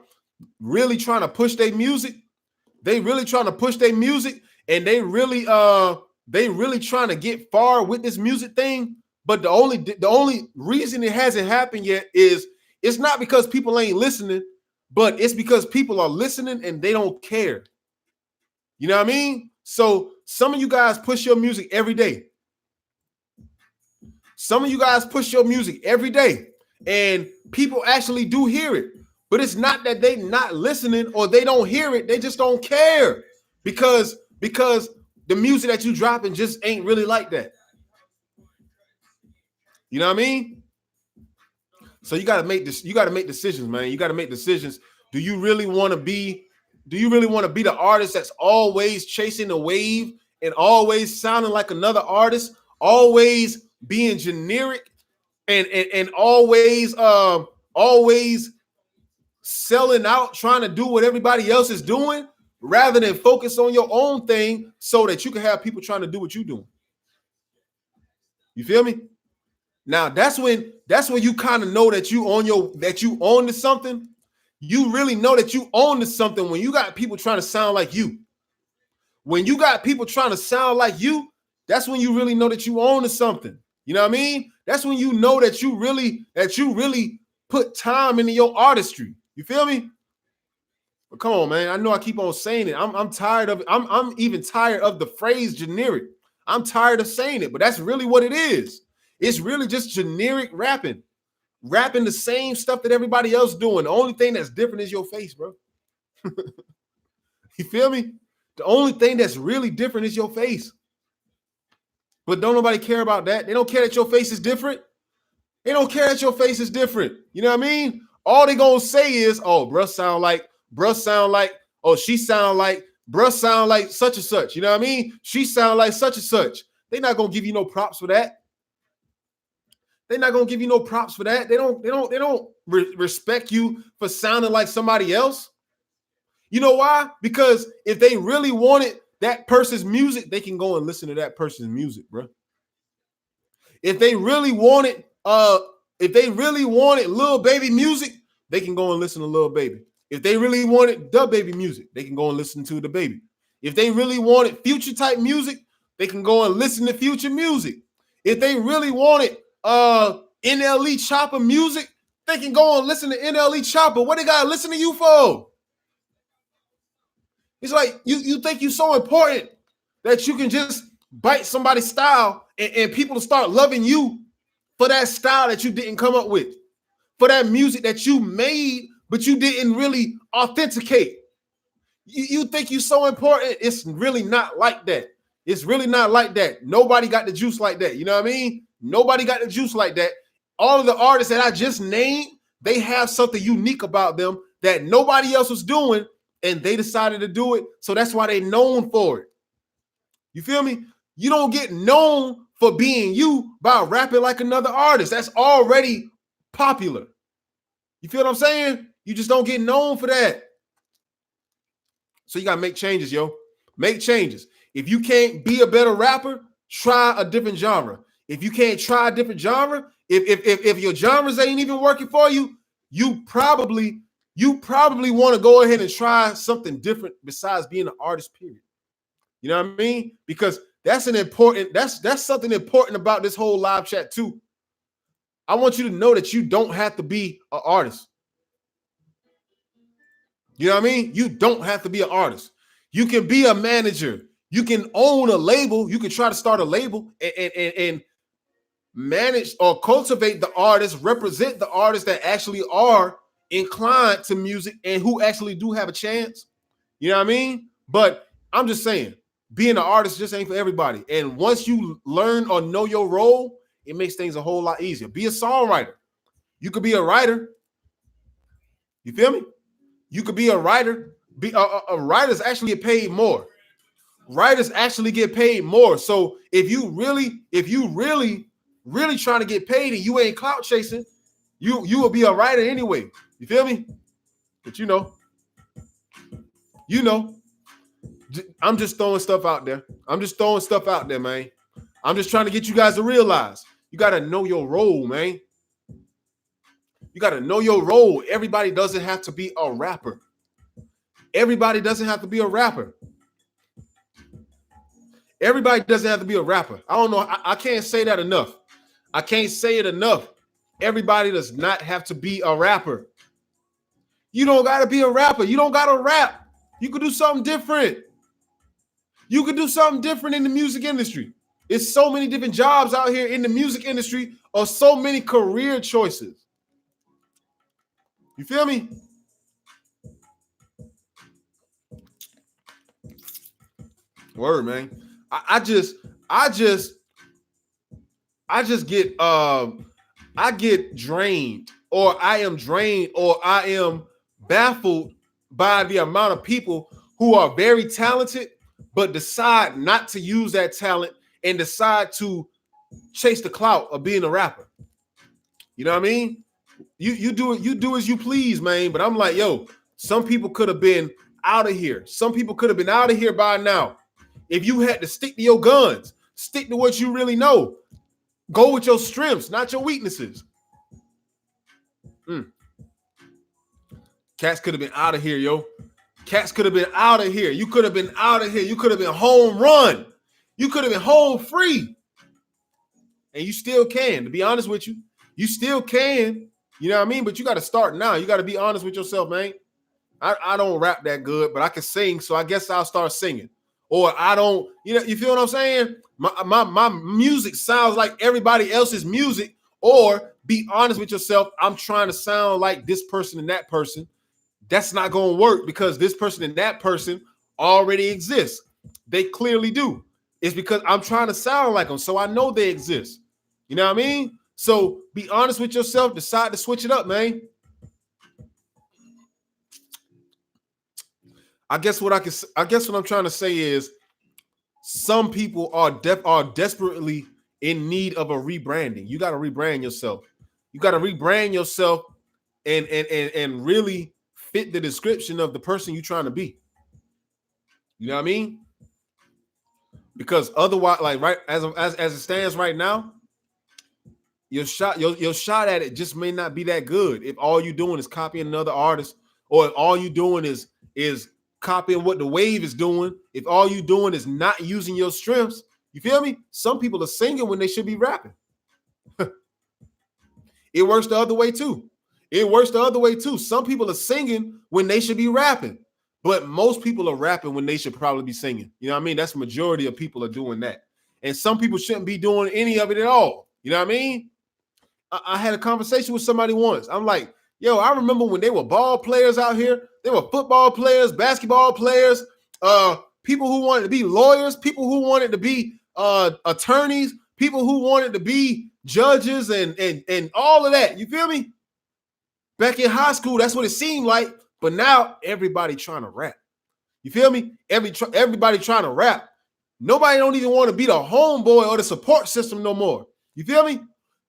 really trying to push their music. They really trying to push their music, and they really trying to get far with this music thing. But the only reason it hasn't happened yet is it's not because people ain't listening, but it's because people are listening and they don't care. You know what I mean? So some of you guys push your music every day. Some of you guys push your music every day, and people actually do hear it. But it's not that they not listening or they don't hear it. They just don't care because the music that you dropping just ain't really like that. You know what I mean? So you got to make this. You got to make decisions, man. You got to make decisions. Do you really want to be the artist that's always chasing the wave and always sounding like another artist, always being generic and always selling out, trying to do what everybody else is doing, rather than focus on your own thing so that you can have people trying to do what you're doing? You feel me? Now that's when you kind of know that you own to something. You really know that you own to something when you got people trying to sound like you. When you got people trying to sound like you, that's when you really know that you own to something. You know what I mean? That's when you know that you really put time into your artistry. You feel me? But come on, man. I know I keep on saying it. I'm tired of it. I'm even tired of the phrase generic. I'm tired of saying it, but that's really what it is. It's really just generic rapping. Rapping the same stuff that everybody else doing. The only thing that's different is your face, bro. You feel me? The only thing that's really different is your face. But don't nobody care about that. They don't care that your face is different. They don't care that your face is different. You know what I mean? All they gonna say is, oh, bruh sound like, oh, she sound like, bruh sound like such and such. You know what I mean? She sound like such and such. They're not gonna give you no props for that. They're not gonna give you no props for that. They don't respect you for sounding like somebody else. You know why? Because if they really wanted that person's music, they can go and listen to that person's music, bro. If they really wanted, Lil Baby music, they can go and listen to Lil Baby. If they really wanted the Baby music, they can go and listen to the Baby. If they really wanted Future type music, they can go and listen to Future music. If they really wanted NLE Chopper music, they can go and listen to NLE Chopper. What they gotta listen to you for? It's like you think you're so important that you can just bite somebody's style and people will start loving you for that style that you didn't come up with, for that music that you made, but you didn't really authenticate. You think you're so important. It's really not like that. It's really not like that. Nobody got the juice like that. You know what I mean? Nobody got the juice like that. All of the artists that I just named, they have something unique about them that nobody else was doing, and they decided to do it. So that's why they're known for it. You feel me? You don't get known for being you by rapping like another artist. That's already popular. You feel what I'm saying? You just don't get known for that. So you got to make changes, yo. Make changes. If you can't be a better rapper, try a different genre. If you can't try a different genre, if your genres ain't even working for you, you probably want to go ahead and try something different besides being an artist, period. You know what I mean? Because that's something important about this whole live chat too. I want you to know that you don't have to be an artist. You know what I mean? You don't have to be an artist. You can be a manager. You can own a label. You can try to start a label and manage or cultivate the artists, represent the artists that actually are inclined to music and who actually do have a chance. You know what I mean? But I'm just saying, being an artist just ain't for everybody. And once you learn or know your role, it makes things a whole lot easier. Be a songwriter. You could be a writer. You feel me? You could be a writer. Writers actually get paid more. Writers actually get paid more. So if you really trying to get paid and you ain't clout chasing, you will be a writer anyway. You feel me? But you know, I'm just throwing stuff out there. I'm just throwing stuff out there, man. I'm just trying to get you guys to realize you got to know your role, man. You got to know your role. Everybody doesn't have to be a rapper. Everybody doesn't have to be a rapper. Everybody doesn't have to be a rapper. I don't know. I can't say that enough. I can't say it enough. Everybody does not have to be a rapper. You don't got to be a rapper. You don't got to rap. You could do something different. You could do something different in the music industry. It's so many different jobs out here in the music industry, or so many career choices. You feel me? Word, man. I just get I get drained, or I am drained, or I am baffled by the amount of people who are very talented but decide not to use that talent and decide to chase the clout of being a rapper. You know what I mean? You do as you please, man. But I'm like, yo, some people could have been out of here. Some people could have been out of here by now. If you had to stick to your guns, stick to what you really know. Go with your strengths, not your weaknesses. Cats could have been out of here, yo. Cats could have been out of here. You could have been out of here. You could have been home run. You could have been home free. And you still can. To be honest with you, you still can. You know what I mean? But you got to start now. You got to be honest with yourself, man. I don't rap that good, but I can sing, so I guess I'll start singing. Or I don't, you feel what I'm saying? My music sounds like everybody else's music. Or be honest with yourself. I'm trying to sound like this person and that person. That's not going to work because this person and that person already exists. They clearly do. It's because I'm trying to sound like them, so I know they exist. You know what I mean? So be honest with yourself. Decide to switch it up, man. I guess what I'm trying to say is some people are desperately in need of a rebranding. You got to rebrand yourself. You got to rebrand yourself and really fit the description of the person you're trying to be. You know what I mean? Because otherwise, like right as it stands right now, your shot at it just may not be that good if all you're doing is copying another artist, or if all you're doing is copying what the wave is doing. If all you're doing is not using your strengths, you feel me? Some people are singing when they should be rapping. It works the other way too. Some people are singing when they should be rapping, but most people are rapping when they should probably be singing. You know what I mean? That's the majority of people are doing that. And some people shouldn't be doing any of it at all. You know what I mean? I had a conversation with somebody once. I'm like, yo, I remember when they were ball players out here. They were football players, basketball players, people who wanted to be lawyers, people who wanted to be attorneys, people who wanted to be judges and all of that. You feel me? Back in high school, that's what it seemed like. But now everybody trying to rap. You feel me? Everybody trying to rap. Nobody don't even want to be the homeboy or the support system no more. You feel me?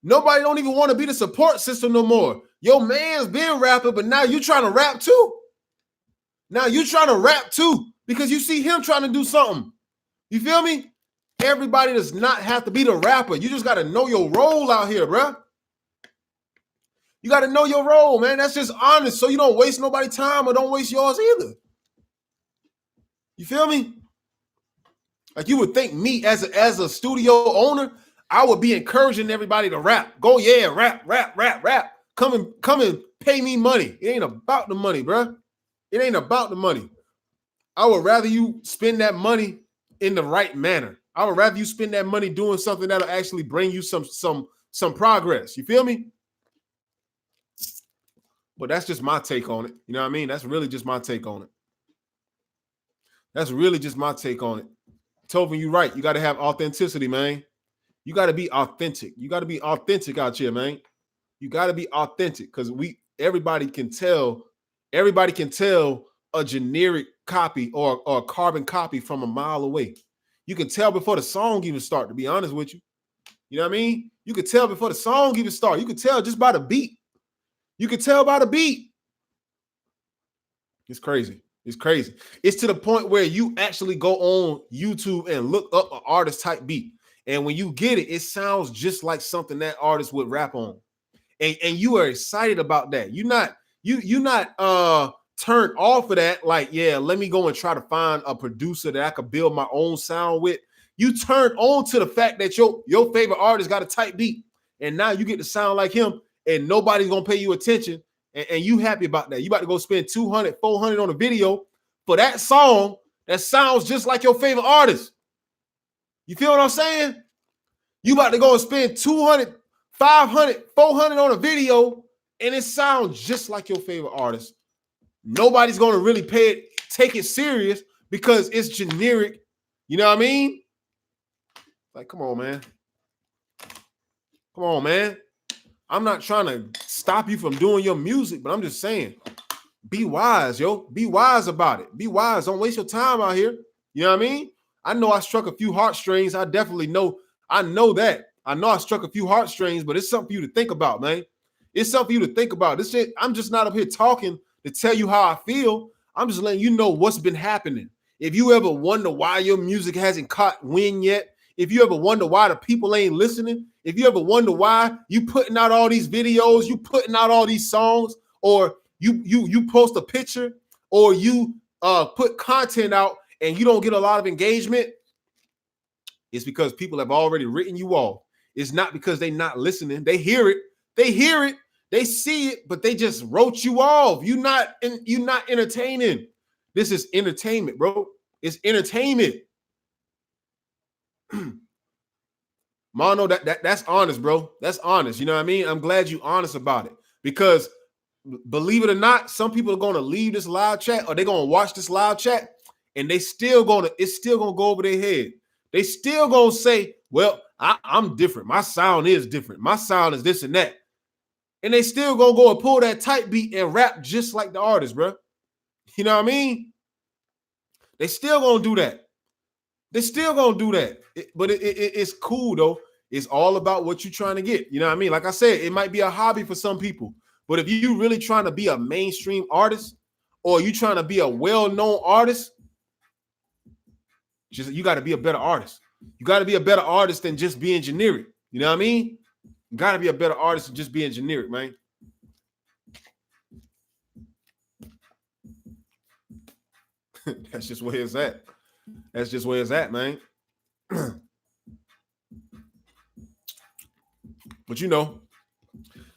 Nobody don't even want to be the support system no more. Your man's been rapping, but now you trying to rap too. Because you see him trying to do something. You feel me? Everybody does not have to be the rapper. You just got to know your role out here, bro. You got to know your role, man. That's just honest, so you don't waste nobody's time or don't waste yours either. You feel me? Like you would think me as a studio owner, I would be encouraging everybody to rap. Go, yeah, rap. Come and pay me money. It ain't about the money, bro. It ain't about the money. I would rather you spend that money in the right manner. I would rather you spend that money doing something that'll actually bring you some progress. You feel me? But that's just my take on it. You know what I mean? That's really just my take on it. Tovin, you're right. You got to have authenticity, man. You got to be authentic. You got to be authentic out here, man. You got to be authentic because everybody can tell a generic copy or a carbon copy from a mile away. You can tell before the song even start, to be honest with you. You know what I mean? You can tell before the song even start. You can tell just by the beat. It's crazy. It's to the point where you actually go on YouTube and look up an artist type beat. And when you get it, it sounds just like something that artist would rap on. And you are excited about that. You're not turned off of that. Like, yeah, let me go and try to find a producer that I could build my own sound with. You turn on to the fact that your favorite artist got a tight beat. And now you get to sound like him and nobody's going to pay you attention. And you happy about that. You about to go spend $200, $400 on a video for that song that sounds just like your favorite artist. You feel what I'm saying? You about to go and spend $200, $500, $400 on a video and it sounds just like your favorite artist. Nobody's going to really take it serious because it's generic. You know what I mean? Like, come on, man. I'm not trying to stop you from doing your music, but I'm just saying, be wise, yo. Be wise about it. Be wise. Don't waste your time out here. You know what I mean? I know I struck a few heartstrings. I definitely know. I know that. I know I struck a few heartstrings, but it's something for you to think about, man. It's something for you to think about. This shit, I'm just not up here talking to tell you how I feel. I'm just letting you know what's been happening. If you ever wonder why your music hasn't caught wind yet, if you ever wonder why the people ain't listening, if you ever wonder why you putting out all these videos, you putting out all these songs, or you post a picture, or you put content out and you don't get a lot of engagement, it's because people have already written you off. It's not because they're not listening. They hear it. They hear it. They see it, but they just wrote you off. You're not entertaining. This is entertainment, bro. It's entertainment. Mono, that's honest, bro. That's honest. You know what I mean? I'm glad you're honest about it, because believe it or not, some people are going to leave this live chat, or they're going to watch this live chat, and it's still going to go over their head. They still going to say, well, I'm different. My sound is different. My sound is this and that. And they still going to go and pull that type beat and rap just like the artist, bro. You know what I mean? They still going to do that. They're still going to do that. But it's cool, though. It's all about what you're trying to get. You know what I mean? Like I said, it might be a hobby for some people. But if you really trying to be a mainstream artist, or you trying to be a well-known artist, you got to be a better artist. You got to be a better artist than just being generic. You know what I mean? You got to be a better artist than just being generic, man. That's just where it's at. That's just where it's at, man. But you know,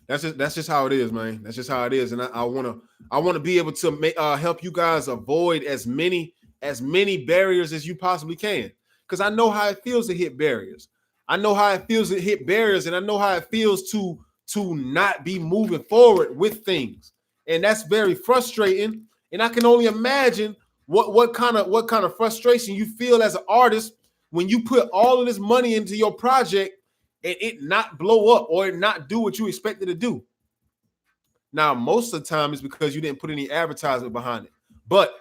that's just how it is, man. That's just how it is, and I want to be able to help you guys avoid as many barriers as you possibly can, because I know how it feels to hit barriers. I know how it feels to hit barriers, and I know how it feels to not be moving forward with things, and that's very frustrating. And I can only imagine what kind of frustration you feel as an artist when you put all of this money into your project and it not blow up, or it not do what you expected to do. Now, most of the time it's because you didn't put any advertisement behind it. But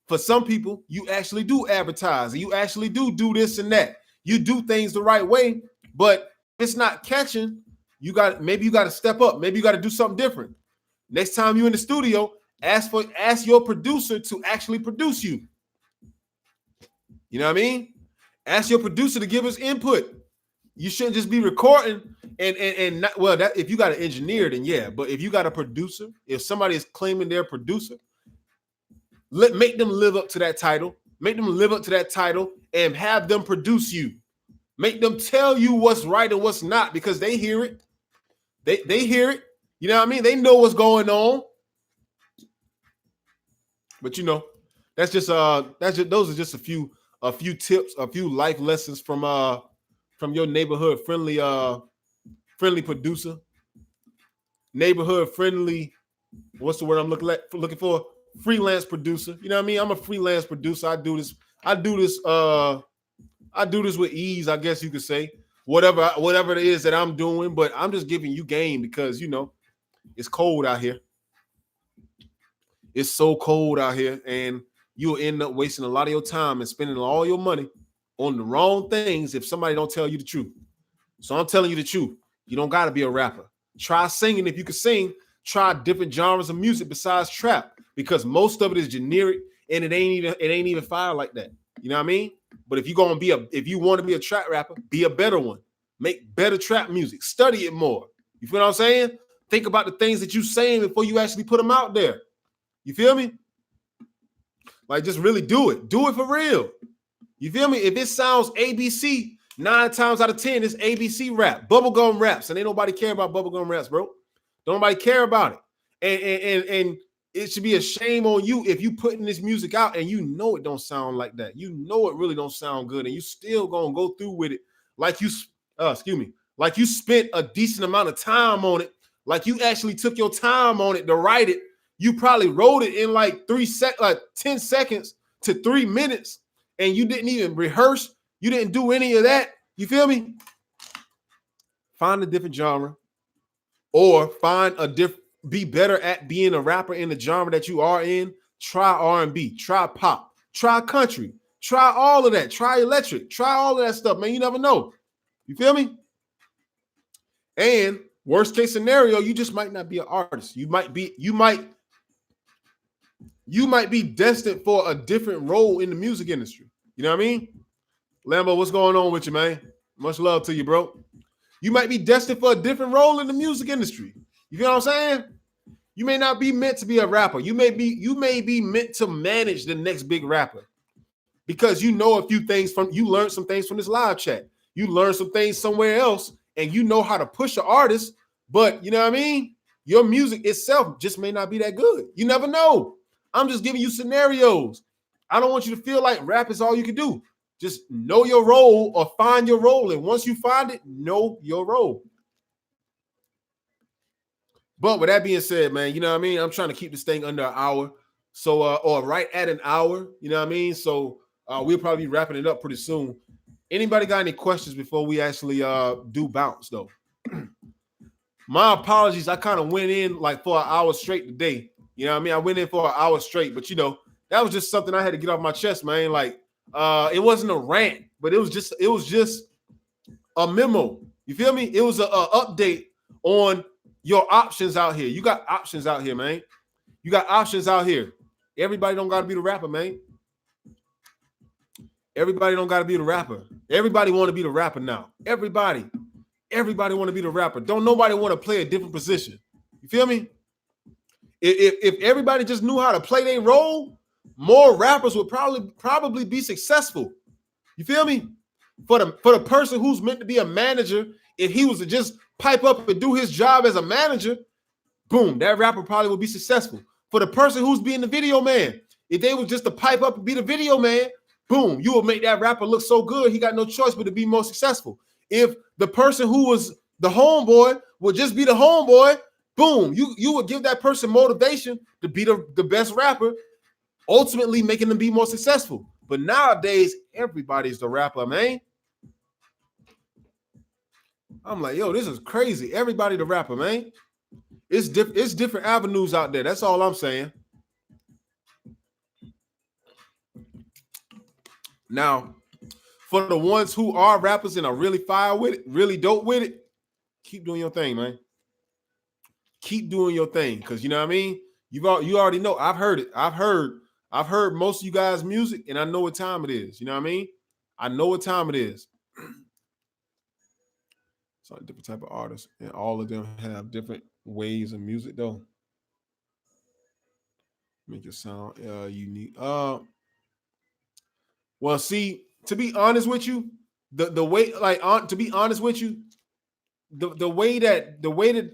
for some people, you actually do advertise, and you actually do this and that. You do things the right way, but if it's not catching, maybe you got to step up. Maybe you got to do something different. Next time you're in the studio, ask your producer to actually produce you. You know what I mean? Ask your producer to give us input. You shouldn't just be recording and not, well, that if you got an engineer, then yeah. But if you got a producer, if somebody is claiming they're a producer, make them live up to that title. Make them live up to that title and have them produce you. Make them tell you what's right and what's not, because they hear it. They hear it. You know what I mean? They know what's going on. But you know, those are just a few tips, a few life lessons from your neighborhood friendly producer. Neighborhood friendly, what's the word I'm looking for? Freelance producer. You know what I mean? I'm a freelance producer. I do this with ease, I guess you could say. Whatever it is that I'm doing, but I'm just giving you game because, you know, it's cold out here. It's so cold out here, and you'll end up wasting a lot of your time and spending all your money on the wrong things if somebody don't tell you the truth. So I'm telling you the truth. You don't got to be a rapper. Try singing if you can sing. Try different genres of music besides trap, because most of it is generic and it ain't even fire like that. You know what I mean? But if you want to be a trap rapper, be a better one. Make better trap music. Study it more. You feel what I'm saying? Think about the things that you're saying before you actually put them out there. You feel me? Like, just really do it. Do it for real. You feel me? If it sounds ABC, 9 times out of 10, it's ABC rap, bubblegum raps, and ain't nobody care about bubblegum raps, bro. Don't nobody care about it. And it should be a shame on you if you putting this music out and you know it don't sound like that. You know it really don't sound good, and you still gonna go through with it like like you spent a decent amount of time on it, like you actually took your time on it to write it. You probably wrote it in like 10 seconds to 3 minutes, and you didn't even rehearse. You didn't do any of that. You feel me? Find a different genre, or be better at being a rapper in the genre that you are in. Try R&B, try pop, try country, try all of that. Try electric, try all of that stuff, man. You never know. You feel me? And worst case scenario, you just might not be an artist. You might be destined for a different role in the music industry. You know what I mean? Lambo, what's going on with you, man? Much love to you, bro. You might be destined for a different role in the music industry. You feel what I'm saying? You may not be meant to be a rapper. You may be meant to manage the next big rapper because you know a few things you learned some things from this live chat. You learned some things somewhere else, and you know how to push an artist. But you know what I mean? Your music itself just may not be that good. You never know. I'm just giving you scenarios. I don't want you to feel like rap is all you can do. Just know your role or find your role. And once you find it, know your role. But with that being said, man, you know what I mean? I'm trying to keep this thing under an hour. So, or right at an hour, you know what I mean? So we'll probably be wrapping it up pretty soon. Anybody got any questions before we actually do bounce, though? My apologies. I kind of went in like for an hour straight today. You know what I mean? I went in for an hour straight, but you know, that was just something I had to get off my chest, man. Like, it wasn't a rant, but it was just a memo. You feel me? It was a update on your options out here. You got options out here, man. You got options out here. Everybody don't got to be the rapper, man. Everybody don't got to be the rapper. Everybody want to be the rapper now. Everybody want to be the rapper. Don't nobody want to play a different position. You feel me? If everybody just knew how to play their role, more rappers would probably be successful. You feel me? For the person who's meant to be a manager, if he was to just pipe up and do his job as a manager, boom, that rapper probably would be successful. For the person who's being the video man, if they was just to pipe up and be the video man, boom, you will make that rapper look so good, he got no choice but to be more successful. If the person who was the homeboy would just be the homeboy, boom, you would give that person motivation to be the best rapper, ultimately making them be more successful. But nowadays, everybody's the rapper, man. I'm like, yo, this is crazy. Everybody the rapper, man. It's different avenues out there. That's all I'm saying. Now, for the ones who are rappers and are really fire with it, really dope with it, keep doing your thing, man. Keep doing your thing, because you know what I mean? You already know. I've heard it. I've heard most of you guys' music, and I know what time it is. You know what I mean? I know what time it is. It's like different type of artists, and all of them have different ways of music, though. Make it sound unique. Well, see, to be honest with you, the way, like, to be honest with you, the way that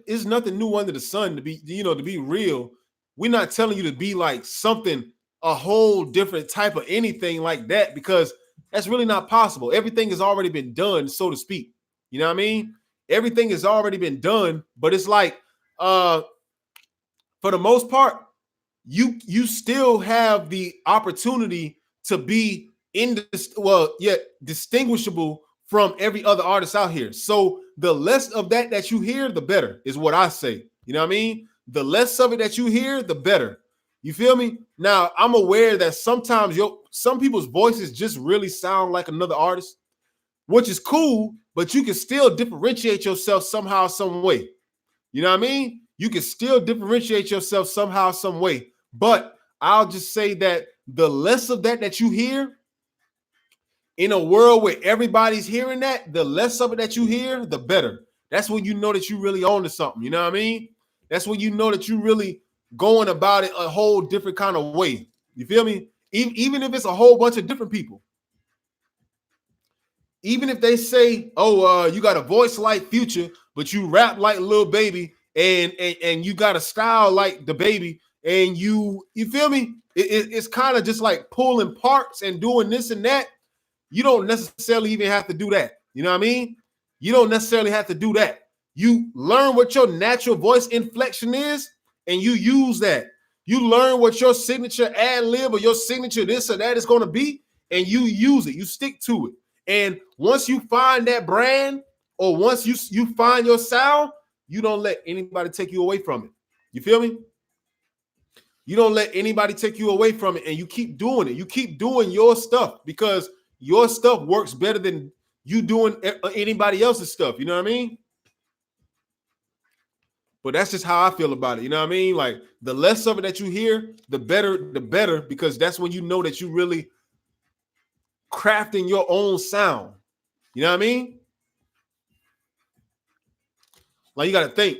is nothing new under the sun. To be real, we're not telling you to be like something, a whole different type of anything like that, because that's really not possible. Everything has already been done, so to speak. You know what I mean? Everything has already been done, but it's like, for the most part, you still have the opportunity to be distinguishable from every other artist out here. So the less of that you hear, the better, is what I say. You know what I mean? The less of it that you hear, the better. You feel me? Now, I'm aware that sometimes some people's voices just really sound like another artist, which is cool, but you can still differentiate yourself somehow, some way. You know what I mean? You can still differentiate yourself somehow, some way. But I'll just say that the less of that you hear, in a world where everybody's hearing that, the less of it that you hear, the better. That's when you know that you really own to something. You know what I mean? That's when you know that you really going about it a whole different kind of way. You feel me? Even if it's a whole bunch of different people. Even if they say, oh, you got a voice like Future, but you rap like Lil Baby, and you got a style like the Baby, and you feel me? It's kind of just like pulling parts and doing this and that. You don't necessarily even have to do that. You know what I mean? You don't necessarily have to do that. You learn what your natural voice inflection is, and you use that. You learn what your signature ad lib or your signature this or that is going to be, and you use it. You stick to it. And once you find that brand, or once you find your sound, you don't let anybody take you away from it. You feel me? You don't let anybody take you away from it, and you keep doing it. You keep doing your stuff, because your stuff works better than you doing anybody else's stuff. You know what I mean? But that's just how I feel about it. You know what I mean? Like, the less of it that you hear, the better, because that's when you know that you really crafting your own sound. You know what I mean? Like, you got to think.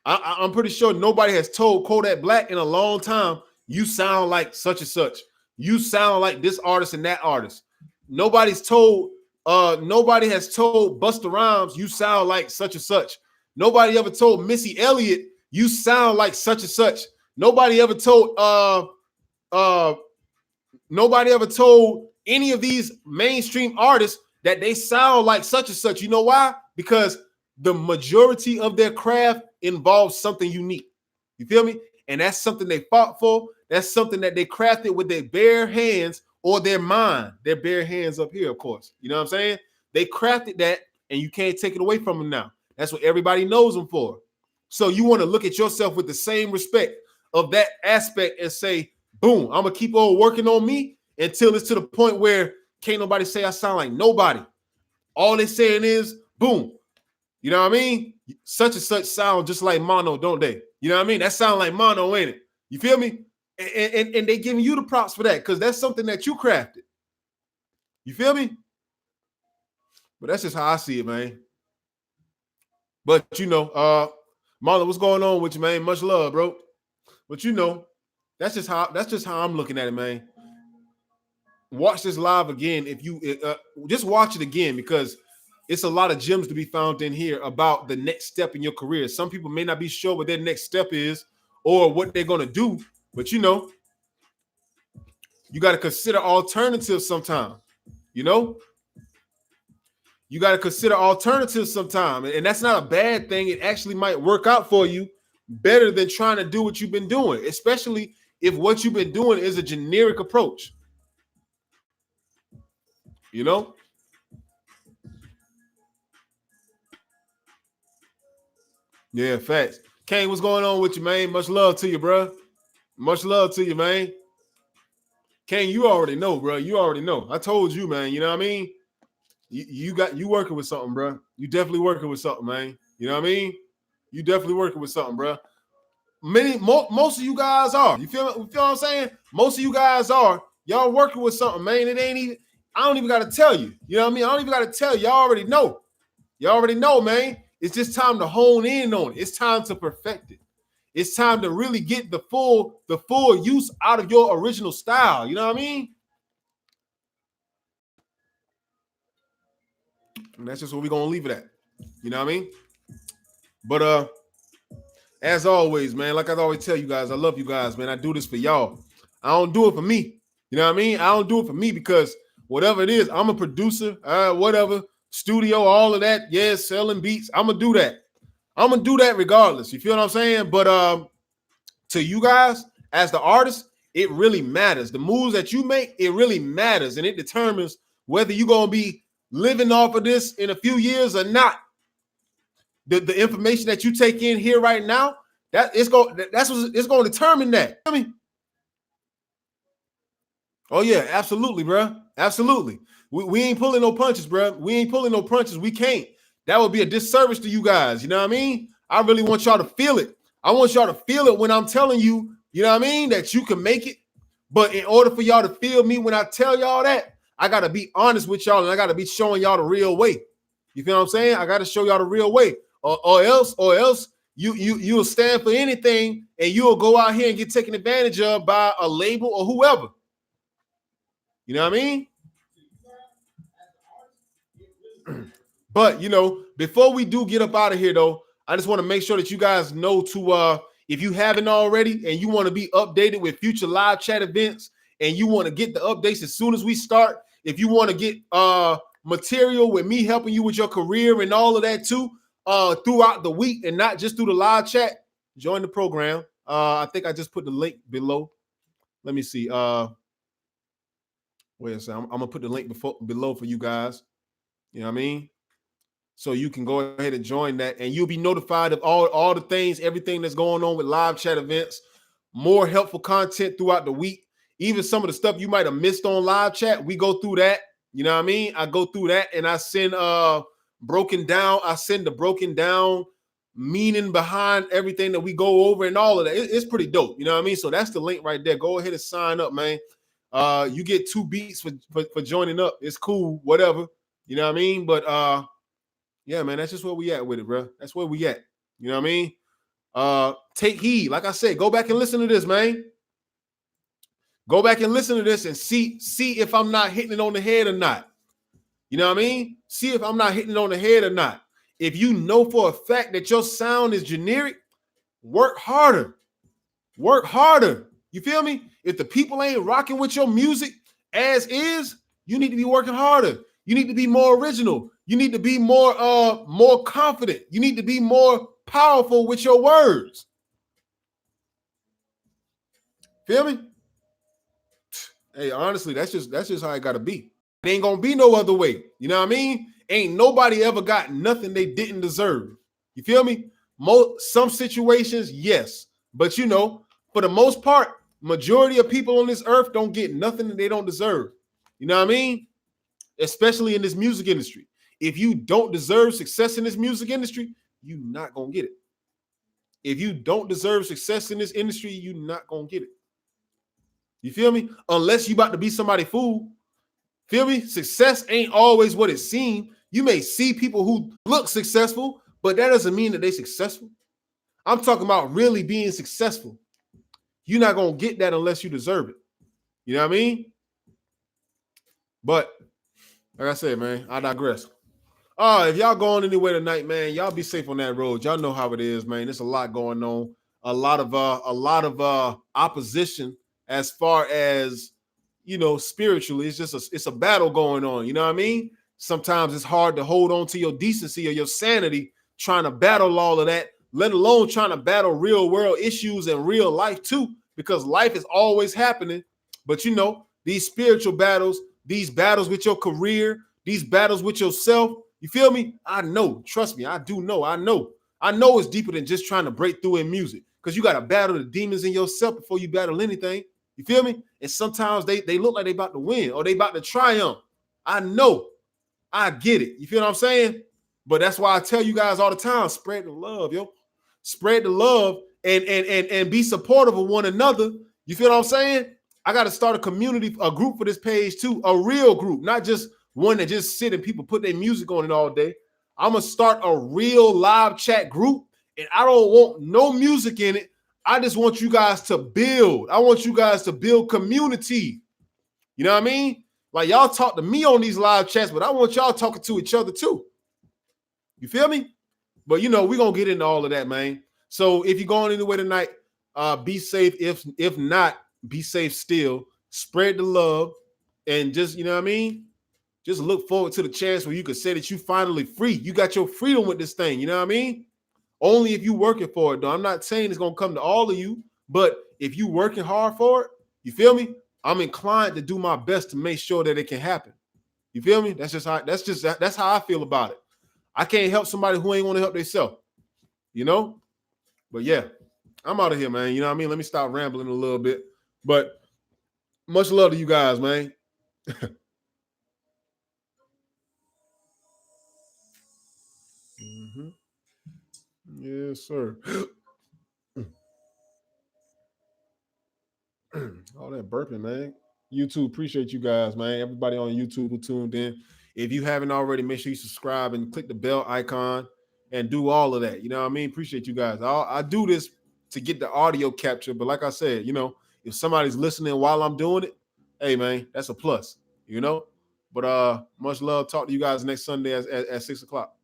I'm pretty sure nobody has told Kodak Black in a long time, you sound like such and such. You sound like this artist and that artist. Nobody's told, nobody has told Busta Rhymes, you sound like such and such. Nobody ever told Missy Elliott, you sound like such and such. Nobody ever told nobody ever told any of these mainstream artists that they sound like such and such. You know why? Because the majority of their craft involves something unique. You feel me? And that's something they fought for. That's something that they crafted with their bare hands or their mind. Their bare hands up here, of course. You know what I'm saying? They crafted that, and you can't take it away from them now. That's what everybody knows them for. So you want to look at yourself with the same respect of that aspect and say, boom, I'm going to keep on working on me until it's to the point where can't nobody say I sound like nobody. All they're saying is, boom. You know what I mean? Such and such sound just like Mono, don't they? You know what I mean? That sound like Mono, ain't it? You feel me? And they giving you the props for that because that's something that you crafted. You feel me? But that's just how I see it, man. But you know, Marlon, what's going on with you, man? Much love, bro. But you know, that's just how I'm looking at it, man. Watch this live again. If you just watch it again, because it's a lot of gems to be found in here about the next step in your career. Some people may not be sure what their next step is or what they're going to do, but you know, you got to consider alternatives sometimes. You know, you got to consider alternatives sometimes, and that's not a bad thing. It actually might work out for you better than trying to do what you've been doing, especially if what you've been doing is a generic approach. You know? Yeah, facts. Kane, what's going on with you, man? Much love to you, bro. Much love to you, man. Kane, you already know, bro. You already know. I told you, man. You know what I mean? You working with something, bro. You definitely working with something, man. You know what I mean? You definitely working with something, bro. Most of you guys are. You feel what I'm saying? Most of you guys are. Y'all working with something, man. It ain't even. I don't even got to tell you. You know what I mean? I don't even got to tell you. Y'all already know. You already know, man. It's just time to hone in on it. It's time to perfect it. It's time to really get the full use out of your original style. You know what I mean? And that's just what we're gonna leave it at. You know what I mean? But as always, man, like I always tell you guys, I love you guys, man. I do this for y'all. I don't do it for me. You know what I mean? I don't do it for me because whatever it is, I'm a producer, whatever, studio, all of that. Yeah, selling beats. I'm gonna do that. I'm gonna do that regardless. You feel what I'm saying? But to you guys, as the artist, it really matters. The moves that you make, it really matters, and it determines whether you're gonna be living off of this in a few years or not. The information that you take in here right now, that's what it's gonna determine that. I mean, oh yeah, absolutely, bro. Absolutely. We ain't pulling no punches, bro. We ain't pulling no punches. We can't. That would be a disservice to you guys. You know what I mean? I really want y'all to feel it. I want y'all to feel it when I'm telling you, you know what I mean, that you can make it. But in order for y'all to feel me when I tell y'all that, I got to be honest with y'all and I got to be showing y'all the real way. You feel what I'm saying? I got to show y'all the real way. Or else you'll stand for anything and you'll go out here and get taken advantage of by a label or whoever. You know what I mean? But, you know, before we do get up out of here, though, I just want to make sure that you guys know to, if you haven't already and you want to be updated with future live chat events and you want to get the updates as soon as we start, if you want to get material with me helping you with your career and all of that too, throughout the week and not just through the live chat, join the program. I think I just put the link below. Let me see. Wait a second. I'm gonna put the link below for you guys. You know what I mean? So you can go ahead and join that, and you'll be notified of all the things, everything that's going on with live chat events, more helpful content throughout the week. Even some of the stuff you might have missed on live chat, we go through that. You know what I mean? I go through that, and I send broken down. I send the broken down meaning behind everything that we go over and all of that. It's pretty dope. You know what I mean? So that's the link right there. Go ahead and sign up, man. You get 2 beats for joining up. It's cool, whatever. You know what I mean? But yeah, man, that's just where we at with it, bro. That's where we at. You know what I mean? Take heed. Like I said, go back and listen to this, man. Go back and listen to this and see if I'm not hitting it on the head or not. You know what I mean? See if I'm not hitting it on the head or not. If you know for a fact that your sound is generic, work harder. Work harder. You feel me? If the people ain't rocking with your music as is, you need to be working harder. You need to be more original. You need to be more confident. You need to be more powerful with your words. Feel me? Hey, honestly, that's just how it gotta be. It ain't gonna be no other way. You know what I mean? Ain't nobody ever got nothing they didn't deserve. You feel me? Some situations, yes, but you know, for the most part, majority of people on this earth don't get nothing that they don't deserve. You know what I mean? Especially in this music industry. If you don't deserve success in this music industry, you're not gonna get it. If you don't deserve success in this industry, you're not gonna get it. You feel me? Unless you about to be somebody fool. Feel me? Success ain't always what it seems. You may see people who look successful, but that doesn't mean that they're successful. I'm talking about really being successful. You're not going to get that unless you deserve it. You know what I mean? But like I said, man, I digress. If y'all going anywhere tonight, man, y'all be safe on that road. Y'all know how it is, man. There's a lot going on. A lot of opposition as far as, you know, spiritually. It's a battle going on. You know what I mean? Sometimes it's hard to hold on to your decency or your sanity trying to battle all of that, let alone trying to battle real world issues and real life too, because life is always happening. But you know, these spiritual battles, these battles with your career, these battles with yourself, you feel me? I know, trust me, I do know, I know it's deeper than just trying to break through in music, because you got to battle the demons in yourself before you battle anything. You feel me? And sometimes they look like they about to win or they about to triumph. I know. I get it. You feel what I'm saying? But that's why I tell you guys all the time, spread the love, yo. Spread the love and be supportive of one another. You feel what I'm saying? I got to start a community, a group for this page too, a real group, not just one that just sit and people put their music on it all day. I'm going to start a real live chat group, and I don't want no music in it. I just want you guys to build. I want you guys to build community. You know what I mean? Like, y'all talk to me on these live chats, but I want y'all talking to each other too. You feel me? But, you know, we're going to get into all of that, man. So if you're going anywhere tonight, be safe. If not, be safe still. Spread the love and just, you know what I mean? Just look forward to the chance where you could say that you finally free. You got your freedom with this thing. You know what I mean? Only if you working for it, though. I'm not saying it's going to come to all of you, but if you working hard for it, you feel me? I'm inclined to do my best to make sure that it can happen. You feel me? That's how I feel about it. I can't help somebody who ain't want to help themselves, you know? But yeah, I'm out of here, man. You know what I mean? Let me stop rambling a little bit. But much love to you guys, man. Mm-hmm. Yes, sir. All that burping, man. YouTube, appreciate you guys, man. Everybody on YouTube who tuned in. If you haven't already, make sure you subscribe and click the bell icon and do all of that. You know what I mean? Appreciate you guys. I do this to get the audio capture, but like I said, you know, if somebody's listening while I'm doing it, hey, man, that's a plus, you know? But much love. Talk to you guys next Sunday at 6 o'clock.